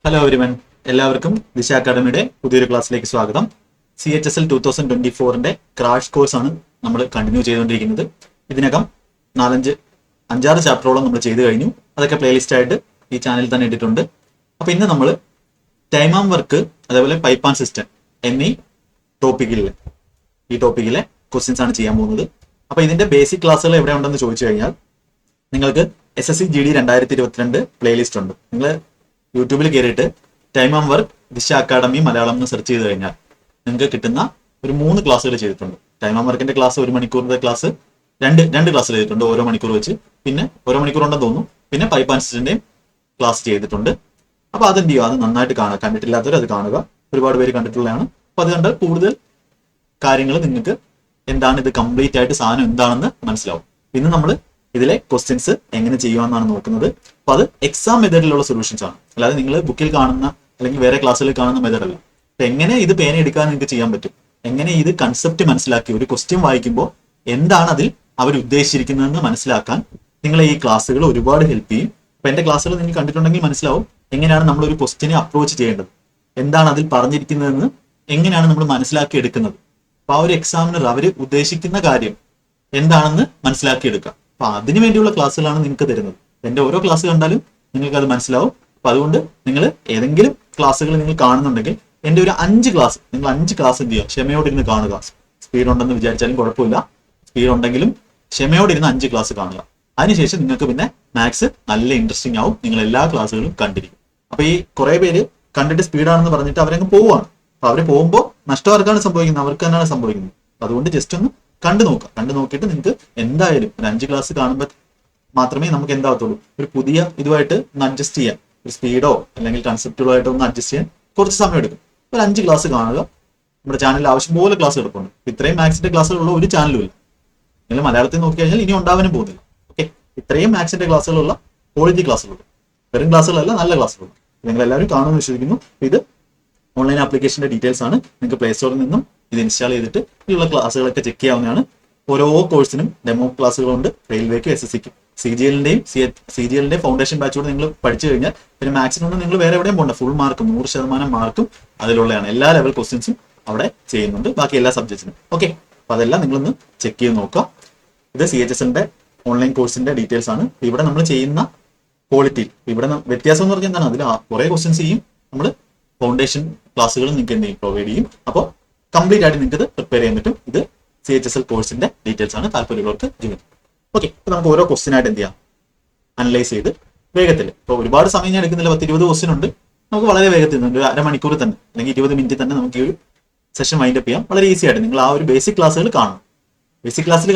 Hello everyone, എല്ലാവർക്കും ദിശ അക്കാഡമിയുടെ പുതിയൊരു ക്ലാസ്സിലേക്ക് സ്വാഗതം. CHSL 2024ന്റെ ക്രാഷ് കോഴ്സാണ് നമ്മൾ കണ്ടിന്യൂ ചെയ്തുകൊണ്ടിരിക്കുന്നത്. ഇതിനകം അഞ്ചാറ് ചാപ്റ്ററോളം നമ്മൾ ചെയ്തു കഴിഞ്ഞു. അതൊക്കെ പ്ലേലിസ്റ്റ് ആയിട്ട് ഈ ചാനലിൽ തന്നെ ഇട്ടിട്ടുണ്ട്. അപ്പോൾ ഇന്ന് നമ്മൾ ടൈം ആം വർക്ക്, അതേപോലെ പൈപ്പ് ആൻഡ് സിസ്റ്റം എന്നീ ടോപ്പിക്കിലെ ക്വസ്റ്റ്യൻസ് ആണ് ചെയ്യാൻ പോകുന്നത്. അപ്പോൾ ഇതിന്റെ ബേസിക് ക്ലാസ്സുകൾ എവിടെ ഉണ്ടെന്ന് ചോദിച്ചു കഴിഞ്ഞാൽ നിങ്ങൾക്ക് SSC GD 2022 പ്ലേലിസ്റ്റ് ഉണ്ട്. നിങ്ങൾ യൂട്യൂബിൽ കയറിയിട്ട് ടൈം ആം വർക്ക് ദിശ അക്കാഡമി മലയാളം എന്ന് സെർച്ച് ചെയ്ത് കഴിഞ്ഞാൽ നിങ്ങൾക്ക് കിട്ടുന്ന ഒരു 3 ക്ലാസ്സുകൾ ചെയ്തിട്ടുണ്ട്. ടൈം ആം വർക്കിന്റെ ക്ലാസ് 1 മണിക്കൂറിന്റെ ക്ലാസ് രണ്ട് ക്ലാസ് ചെയ്തിട്ടുണ്ട്, ഓരോ മണിക്കൂർ വെച്ച്. പിന്നെ ഓരോ മണിക്കൂർ ഉണ്ടെന്ന് തോന്നുന്നു. പിന്നെ പൈപ്പ് ആൻഡ് സിസ്റ്റന്റെയും ക്ലാസ് ചെയ്തിട്ടുണ്ട്. അപ്പോൾ അതെന്ത് ചെയ്യുക, അത് നന്നായിട്ട് കാണുക. കണ്ടിട്ടില്ലാത്തവർ അത് കാണുക. ഒരുപാട് പേര് കണ്ടിട്ടുള്ളതാണ്. അപ്പോൾ അത് കണ്ടാൽ കൂടുതൽ കാര്യങ്ങൾ നിങ്ങൾക്ക് എന്താണ് ഇത് കംപ്ലീറ്റ് ആയിട്ട് സാധനം എന്താണെന്ന് മനസ്സിലാവും. ഇന്ന് നമ്മൾ ഇതിലെ ക്വസ്റ്റ്യൻസ് എങ്ങനെ ചെയ്യുവാന്നാണ് നോക്കുന്നത്. അപ്പൊ അത് എക്സാം മെത്തേഡിലുള്ള സൊല്യൂഷൻസ് ആണ്, അല്ലാതെ നിങ്ങൾ ബുക്കിൽ കാണുന്ന അല്ലെങ്കിൽ വേറെ ക്ലാസ്സിൽ കാണുന്ന മെത്തേഡ് അല്ല. അപ്പൊ എങ്ങനെ ഇത് പേന എടുക്കാൻ നിങ്ങൾക്ക് ചെയ്യാൻ പറ്റും, എങ്ങനെ ഇത് കൺസെപ്റ്റ് മനസ്സിലാക്കി ഒരു ക്വസ്റ്റ്യൻ വായിക്കുമ്പോൾ എന്താണ് അതിൽ അവർ ഉദ്ദേശിച്ചിരിക്കുന്നതെന്ന് മനസ്സിലാക്കാൻ നിങ്ങളെ ഈ ക്ലാസ്സുകൾ ഒരുപാട് ഹെൽപ്പ് ചെയ്യും. അപ്പൊ എന്റെ ക്ലാസ്സുകൾ നിങ്ങൾ കണ്ടിട്ടുണ്ടെങ്കിൽ മനസ്സിലാവും എങ്ങനെയാണ് നമ്മൾ ഒരു ക്വസ്റ്റ്യനെ അപ്രോച്ച് ചെയ്യേണ്ടത്, എന്താണ് അതിൽ പറഞ്ഞിരിക്കുന്നതെന്ന് എങ്ങനെയാണ് നമ്മൾ മനസ്സിലാക്കി എടുക്കുന്നത്. അപ്പൊ ആ ഒരു എക്സാമിനർ അവർ ഉദ്ദേശിക്കുന്ന കാര്യം എന്താണെന്ന് മനസ്സിലാക്കിയെടുക്കുക. അപ്പൊ അതിനു വേണ്ടിയുള്ള ക്ലാസ്സുകളാണ് നിങ്ങൾക്ക് തരുന്നത്. എന്റെ ഓരോ ക്ലാസ് കണ്ടാലും നിങ്ങൾക്ക് അത് മനസ്സിലാവും. അപ്പൊ അതുകൊണ്ട് നിങ്ങൾ ഏതെങ്കിലും ക്ലാസ്സുകൾ നിങ്ങൾ കാണുന്നുണ്ടെങ്കിൽ എന്റെ ഒരു 5 ക്ലാസ് നിങ്ങൾ 5 ക്ലാസ് എന്ത് ചെയ്യുക, ക്ഷമയോടിരുന്ന് കാണുക. സ്പീഡ് ഉണ്ടെന്ന് വിചാരിച്ചാലും കുഴപ്പമില്ല, സ്പീഡ് ഉണ്ടെങ്കിലും ക്ഷമയോടിരുന്ന് 5 ക്ലാസ് കാണുക. അതിനുശേഷം നിങ്ങൾക്ക് പിന്നെ മാത്സ് നല്ല ഇൻട്രസ്റ്റിംഗ് ആവും. നിങ്ങൾ എല്ലാ ക്ലാസ്സുകളും കണ്ടിരിക്കും. അപ്പൊ ഈ കുറെ പേര് കണ്ടിട്ട് സ്പീഡാണെന്ന് പറഞ്ഞിട്ട് അവരങ്ങ് പോവുകയാണ്. അപ്പൊ അവര് പോകുമ്പോൾ നഷ്ടം ആർക്കാണ് സംഭവിക്കുന്നത്, അവർക്ക് തന്നെയാണ് സംഭവിക്കുന്നത്. അതുകൊണ്ട് ജസ്റ്റ് ഒന്ന് കണ്ടു നോക്കിയിട്ട് നിങ്ങൾക്ക് എന്തായാലും ഒരു 5 ക്ലാസ് കാണുമ്പോൾ മാത്രമേ നമുക്ക് എന്താകത്തുള്ളൂ, ഒരു പുതിയ ഇതുമായിട്ട് ഒന്ന് അഡ്ജസ്റ്റ് ചെയ്യാൻ, ഒരു സ്പീഡോ അല്ലെങ്കിൽ കൺസെപ്റ്റുകളോ ആയിട്ട് ഒന്ന് അഡ്ജസ്റ്റ് ചെയ്യാൻ കുറച്ച് സമയം എടുക്കും. ഒരു 5 ക്ലാസ് കാണുക. നമ്മുടെ ചാനലിൽ ആവശ്യം പോലെ ക്ലാസ് എടുക്കുന്നുണ്ട്. ഇത്രയും മാത്സിന്റെ ക്ലാസ്സുകളുള്ള ഒരു ചാനലും ഇല്ല. നിങ്ങൾ മലയാളത്തിൽ നോക്കി കഴിഞ്ഞാൽ ഇനി ഉണ്ടാവാനും പോകുന്നില്ല. ഓക്കെ, ഇത്രയും മാത്സിന്റെ ക്ലാസ്സുകളുള്ള ക്വാളിറ്റി ക്ലാസ്സുകളുണ്ട്. വെറും ക്ലാസ്സുകളല്ല, നല്ല ക്ലാസ്സുകളുണ്ട്. നിങ്ങൾ എല്ലാവരും കാണുമെന്ന് വിശ്വസിക്കുന്നു. ഇത് ഓൺലൈൻ ആപ്ലിക്കേഷന്റെ ഡീറ്റെയിൽസ് ആണ്. നിങ്ങൾക്ക് പ്ലേ സ്റ്റോറിൽ നിന്നും ഇത് ഇൻസ്റ്റാൾ ചെയ്തിട്ട് ഇതിലുള്ള ക്ലാസ്സുകളൊക്കെ ചെക്ക് ചെയ്യാവുന്നതാണ്. ഓരോ കോഴ്സിനും ഡെമോ ക്ലാസ്സുകളുണ്ട്. റെയിൽവേക്കും SSCക്കും CGLന്റെയും ഫൗണ്ടേഷൻ ബാച്ചോട് നിങ്ങൾ പഠിച്ചു കഴിഞ്ഞാൽ പിന്നെ മാത്സിനൊന്നും നിങ്ങൾ വേറെ എവിടെയും പോകണ്ട. ഫുൾ മാർക്കും 100% മാർക്കും അതിലുള്ളതാണ്. എല്ലാ ലെവൽ ക്വസ്റ്റ്യൻസും അവിടെ ചെയ്യുന്നുണ്ട്, ബാക്കി എല്ലാ സബ്ജക്ട്സിനും. ഓക്കെ, അപ്പൊ അതെല്ലാം നിങ്ങളൊന്ന് ചെക്ക് ചെയ്ത് നോക്കുക. ഇത് CHSLന്റെ ഓൺലൈൻ കോഴ്സിന്റെ ഡീറ്റെയിൽസ് ആണ്. ഇവിടെ നമ്മൾ ചെയ്യുന്ന ക്വാളിറ്റി, ഇവിടെ വ്യത്യാസം എന്ന് പറഞ്ഞാൽ എന്താണ്, അതിൽ കുറെ ക്വസ്റ്റ്യൻസ് ചെയ്യും നമ്മൾ. ഫൗണ്ടേഷൻ ക്ലാസ്സുകൾ നിങ്ങൾക്ക് എന്തെങ്കിലും പ്രൊവൈഡ് ചെയ്യും. അപ്പോൾ കംപ്ലീറ്റ് ആയിട്ട് നിങ്ങൾക്ക് ഇത് പ്രിപ്പയർ ചെയ്യാൻ പറ്റും. ഇത് CHSL കോഴ്സിന്റെ ഡീറ്റെയിൽസ് ആണ്. താല്പര്യമുള്ളവർക്ക് ചെയ്യും. ഓക്കെ, അപ്പൊ നമുക്ക് ഓരോ ക്വസ്റ്റ്യൻ ആയിട്ട് എന്ത് ചെയ്യാം, അനലൈസ് ചെയ്ത് വേഗത്തിൽ. ഇപ്പോൾ ഒരുപാട് സമയം ഞാൻ എടുക്കുന്നില്ല, 10-20 ക്വസ്റ്റ്യൻ ഉണ്ട്. നമുക്ക് വളരെ വേഗത്തിൽ ഒരു അരമണിക്കൂർ തന്നെ അല്ലെങ്കിൽ 20 മിനിറ്റ് തന്നെ നമുക്ക് ഈ ഒരു സെഷൻ വൈൻഡ് അപ്പ് ചെയ്യാം. വളരെ ഈസി ആയിട്ട് നിങ്ങൾ ആ ഒരു ബേസിക് ക്ലാസ്സുകൾ കാണണം. ബേസിക് ക്ലാസ്സിൽ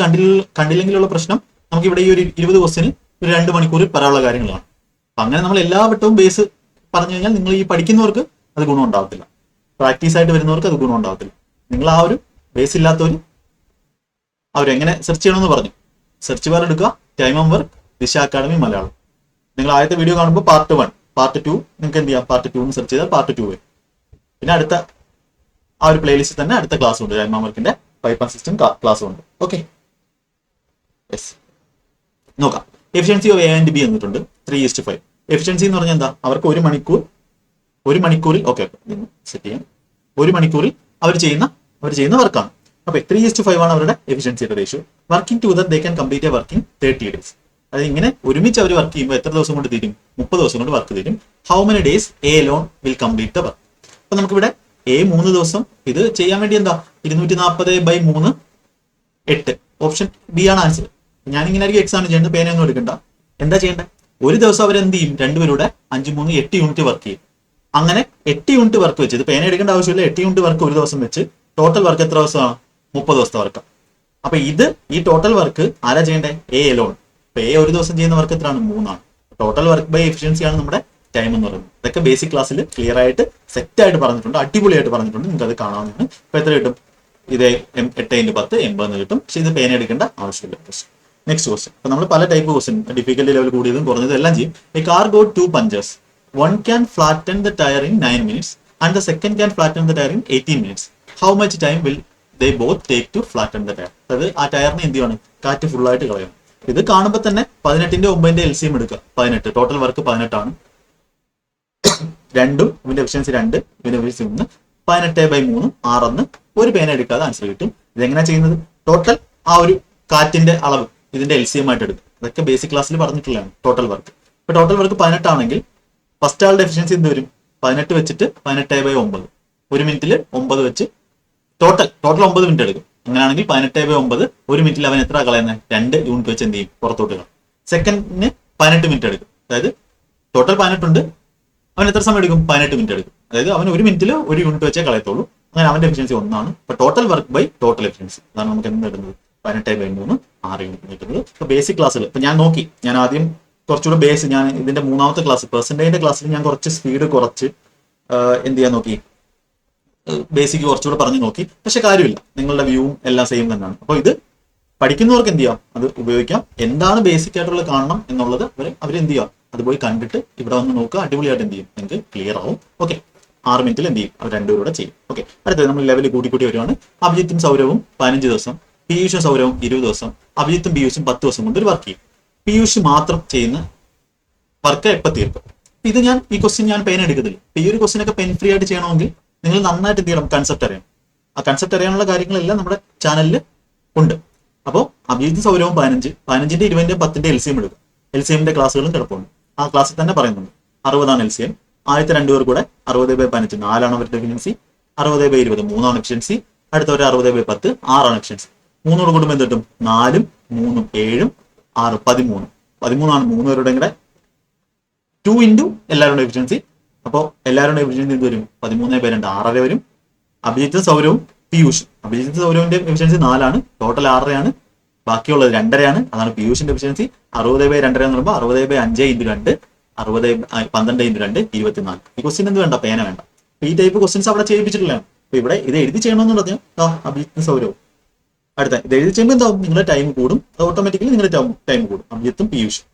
കണ്ടില്ലെങ്കിലുള്ള പ്രശ്നം, നമുക്ക് ഇവിടെ ഈ ഒരു 20 ക്വസ്റ്റ്യന് ഒരു 2 മണിക്കൂറിൽ പറയാനുള്ള കാര്യങ്ങളാണ്. അപ്പൊ അങ്ങനെ നമ്മൾ എല്ലാ വട്ടവും ബേസ് പറഞ്ഞു കഴിഞ്ഞാൽ നിങ്ങൾ ഈ പഠിക്കുന്നവർക്ക് അത് ഗുണം ഉണ്ടാവത്തില്ല, പ്രാക്ടീസ് ആയിട്ട് വരുന്നവർക്ക് അത് ഗുണം ഉണ്ടാവത്തില്ല. നിങ്ങൾ ആ ഒരു ബേസ് ഇല്ലാത്തവർ അവരെങ്ങനെ സെർച്ച് ചെയ്യണമെന്ന് പറഞ്ഞു, സെർച്ച് ബാർ എടുക്കുക, ടൈം ആം വർക്ക് ദിശ അക്കാഡമി മലയാളം. നിങ്ങൾ ആദ്യത്തെ വീഡിയോ കാണുമ്പോൾ പാർട്ട് 1 പാർട്ട് 2 നിങ്ങൾക്ക് എന്ത് ചെയ്യാം, പാർട്ട് 2 എന്ന് സെർച്ച് ചെയ്താൽ പാർട്ട് 2 വരും. പിന്നെ അടുത്ത ആ ഒരു പ്ലേലിസ്റ്റിൽ തന്നെ അടുത്ത ക്ലാസ് ഉണ്ട്, ടൈം ആം വർക്കിന്റെ പൈപ്പ് ആൻഡ് സിസ്റ്റം ക്ലാസ് ഉണ്ട്. ഓക്കെ, യെസ്, നോക്കാം. Efficiency of A and B എന്നിട്ടുണ്ട് 3:5. Efficiency എന്ന് പറഞ്ഞാൽ എന്താ, അവർക്ക് ഒരു മണിക്കൂറിൽ ഓക്കെ സെറ്റ് ചെയ്യാം. 1 മണിക്കൂറിൽ അവർ ചെയ്യുന്ന വർക്കാണ്. അപ്പൊ 3:5 ആണ് അവരുടെ എഫിഷ്യൻസിയുടെ ratio. Working together they can complete a working 30 days. അത് ഇങ്ങനെ ഒരുമിച്ച് അവർ വർക്ക് ചെയ്യുമ്പോൾ എത്ര ദിവസം കൊണ്ട് തീരും, 30 ദിവസം കൊണ്ട് വർക്ക് തീരും. How many days A alone will complete the work. അപ്പൊ നമുക്കിവിടെ A 3 ദിവസം ഇത് ചെയ്യാൻ വേണ്ടി എന്താ 240/3 8. ഓപ്ഷൻ ബി ആണ് ആൻസർ. ഞാനിങ്ങനെ ആയിരിക്കും എക്സാം ചെയ്യുന്നത്, പേനയൊന്നും എടുക്കണ്ട. എന്താ ചെയ്യേണ്ടത്, ഒരു ദിവസം അവർ എന്ത് ചെയ്യും, രണ്ടുപേരുടെ 5, 3, 8 യൂണിറ്റ് വർക്ക് ചെയ്യും. അങ്ങനെ 8 യൂണിറ്റ് വർക്ക് വെച്ച്, ഇത് പേന എടുക്കേണ്ട ആവശ്യമില്ല, 8 യൂണിറ്റ് വർക്ക് ഒരു ദിവസം വെച്ച് ടോട്ടൽ വർക്ക് എത്ര ദിവസമാണ്, 30 ദിവസത്തെ വർക്ക്. അപ്പൊ ഈ ടോട്ടൽ വർക്ക് ആരാ ചെയ്യേണ്ടത്, A alone. അപ്പൊ A ഒരു ദിവസം ചെയ്യുന്ന വർക്ക് എത്രയാണ്, 3 ആണ്. ടോട്ടൽ വർക്ക് ബൈ എഫിഷ്യൻസി ആണ് നമ്മുടെ ടൈം എന്ന് പറയുന്നത്. ഇതൊക്കെ ബേസിക് ക്ലാസ്സിൽ ക്ലിയർ ആയിട്ട് സെറ്റ് ആയിട്ട് പറഞ്ഞിട്ടുണ്ട്, അടിപൊളിയായിട്ട് പറഞ്ഞിട്ടുണ്ട്. നിങ്ങൾക്ക് അത് കാണാവുന്നതാണ്. അപ്പൊ എത്ര കിട്ടും, ഇത് 8x10 80 കിട്ടും. പക്ഷെ ഇത് പേന എടുക്കേണ്ട ആവശ്യമില്ല. Next question. അപ്പൊ നമ്മൾ പല ടൈപ്പ് ക്വസ്റ്റ്യൻ, ഡിഫിക്കൽട്ടി ലെവൽ കൂടിയതും കുറഞ്ഞതും എല്ലാം ചെയ്യും. A car got 2 punches. One can flatten the tire in 9 minutes and the second can flatten the tire in 18 minutes. How much time will they both take to flatten the tire? അതായത് ആ ടയറിനെ എന്ത് ചെയ്യണം, കാറ്റ് ഫുള്ളായിട്ട് കളയണം. ഇത് കാണുമ്പോൾ തന്നെ 18ന്റെ 9ന്റെ LCM എടുക്കുക, 18. ടോട്ടൽ വർക്ക് 18 ആണ്. രണ്ടും ഇവന്റെ എഫിഷ്യൻസി 2, ഇവന്റെ എഫിഷ്യൻസി 1, 18/3 6 ഒരു പേന എടുക്കാതെ ആൻസർ കിട്ടും. ഇതെങ്ങനെയാ ചെയ്യുന്നത്? ടോട്ടൽ ആ ഒരു കാറ്റിന്റെ അളവ് ഇതിന്റെ LCM ആയിട്ട് എടുക്കും. അതൊക്കെ ബേസിക് ക്ലാസ്സിൽ പറഞ്ഞിട്ടുള്ളതാണ് ടോട്ടൽ വർക്ക്. ഇപ്പൊ ടോട്ടൽ വർക്ക് 18 ആണെങ്കിൽ ഫസ്റ്റ് ആളുടെ എഫിഷ്യൻസി എന്ത് വരും? 18 വെച്ചിട്ട് 18/9. 1 മിനിറ്റിൽ 9 വെച്ച് ടോട്ടൽ 9 മിനിറ്റ് എടുക്കും. അങ്ങനെയാണെങ്കിൽ 18/9 1 മിനിറ്റിൽ അവൻ എത്ര കളയുന്നത്? 2 യൂണിറ്റ് വെച്ച് എന്ത് ചെയ്യും? പുറത്തോട്ട് കളയും. സെക്കൻഡിന് 18 മിനിറ്റ് എടുക്കും. അതായത് ടോട്ടൽ 18 ഉണ്ട്, അവൻ എത്ര സമയം എടുക്കും? 18 മിനിറ്റ് എടുക്കും. അതായത് അവൻ 1 മിനിറ്റിൽ 1 യൂണിറ്റ് വെച്ചേ കളയത്തുള്ളൂ. അങ്ങനെ അവന്റെ എഫിഷ്യൻസി 1 ഇപ്പൊ total work by total efficiency അതാണ് നമുക്ക് എന്ത് കിട്ടുന്നത്? 18/3 6 യൂണിറ്റ് കിട്ടുന്നത്. ഇപ്പൊ ബേസിക് ക്ലാസ്സിൽ ഇപ്പൊ ഞാൻ നോക്കി, ഞാൻ ആദ്യം കുറച്ചുകൂടെ ബേസ്, ഞാൻ ഇതിന്റെ 3ാമത്തെ ക്ലാസ് പെർസെന്റേജിന്റെ ക്ലാസ്സിൽ ഞാൻ കുറച്ച് സ്പീഡ് കുറച്ച് എന്ത് ചെയ്യാൻ നോക്കി, ബേസിക് കുറച്ചുകൂടെ പറഞ്ഞു നോക്കി. പക്ഷെ കാര്യമില്ല, നിങ്ങളുടെ വ്യൂവും എല്ലാം സെയിം തന്നെയാണ്. അപ്പൊ ഇത് പഠിക്കുന്നവർക്ക് എന്ത് ചെയ്യാം? അത് ഉപയോഗിക്കാം. എന്താണ് ബേസിക് ആയിട്ടുള്ള കാണണം എന്നുള്ളത് അവരെന്ത് ചെയ്യാം? അത് പോയി കണ്ടിട്ട് ഇവിടെ വന്ന് നോക്കുക. അടിപൊളിയായിട്ട് എന്ത് ചെയ്യും? നിങ്ങൾക്ക് ക്ലിയർ ആവും. ഓക്കെ, 6 മിനിറ്റിൽ എന്ത് ചെയ്യും? അവർ രണ്ടുപേരുടെ ചെയ്യും. ഓക്കെ, അടുത്തത് നമ്മൾ ലെവൽ കൂട്ടി വരുവാണ്. അഭിജിത്തും സൗരവും 15 ദിവസം, പീയൂഷും സൗരവും 20 ദിവസം, അഭിജിത്തും പീയൂഷും 10 ദിവസം കൊണ്ട് ഒരു വർക്ക് ചെയ്യും. പീയൂഷ് മാത്രം ചെയ്യുന്ന വർക്ക് എപ്പോൾ തീർക്കും? ഇത് ഈ ക്വസ്റ്റ്യൻ ഞാൻ പെൻ എടുക്കത്തില്ല. ഈ ഒരു ക്വസ്റ്റ്യൻ ഒക്കെ പെൻ ഫ്രീ ആയിട്ട് ചെയ്യണമെങ്കിൽ നിങ്ങൾ നന്നായിട്ട് എന്ത് ചെയ്യണം? കൺസെപ്റ്റ് അറിയണം. ആ കൺസെപ്റ്റ് അറിയാനുള്ള കാര്യങ്ങളെല്ലാം നമ്മുടെ ചാനലിൽ ഉണ്ട്. അപ്പോൾ അഭിജിത്തും സൗരവും 15, 15ന്റെ 20ന്റെ 10ന്റെ LCM എടുക്കും. LCMന്റെ ക്ലാസ്സുകളും കിടപ്പുണ്ട്. ആ ക്ലാസ്സിൽ തന്നെ പറയുന്നുണ്ട് 60 LCM. ആദ്യത്തെ 2 പേർ കൂടെ 60/15 4 അവരുടെ എഫിഷ്യൻസി, 60/20 3 എഫിഷ്യൻസി, അടുത്തവരെ 60/10 6 എഫിഷ്യൻസി. 3 കൂടുമ്പോൾ എന്ത് കിട്ടും? 4 3 7 6 13. 13 3 പേരുടെ കൂടെ 2 ഇൻറ്റു എല്ലാവരുടെ എഫിഷ്യൻസി. അപ്പോൾ എല്ലാവരുടെ എഫിഷ്യൻസി എന്ത് വരും? 13/2 6 വരും. അഭിജിത്തും സൗരവും പീയൂഷ്, അഭിജിത്ത് സൗരവിന്റെ എഫിഷ്യൻസി 4 ടോട്ടൽ 6 ബാക്കിയുള്ളത് 2 അതാണ് പീയൂഷിന്റെ എഫിഷ്യൻസി. 60/2 എന്ന് പറയുമ്പോൾ 60/5 × 2 60 12 × 2 24. ഈ ക്വസ്റ്റ്യൻ എന്ത് വേണ്ട? പേന വേണ്ട. ഈ ടൈപ്പ് ക്വസ്റ്റ്യൻസ് അവിടെ ചെയ്യിപ്പിച്ചിട്ടുള്ളതാണ്. അപ്പൊ ഇവിടെ ഇത് എഴുതി ചെയ്യണമെന്ന് പറഞ്ഞാൽ അഭിജിത്തും സൗരവും അടുത്ത ഇത് എഴുതി ചെയ്യുമ്പോൾ എന്താവും? നിങ്ങളുടെ ടൈം കൂടും. അത് ഓട്ടോമാറ്റിക്കലി നിങ്ങളുടെ ടൈം കൂടും. അഭിജിത്തും പീയൂഷും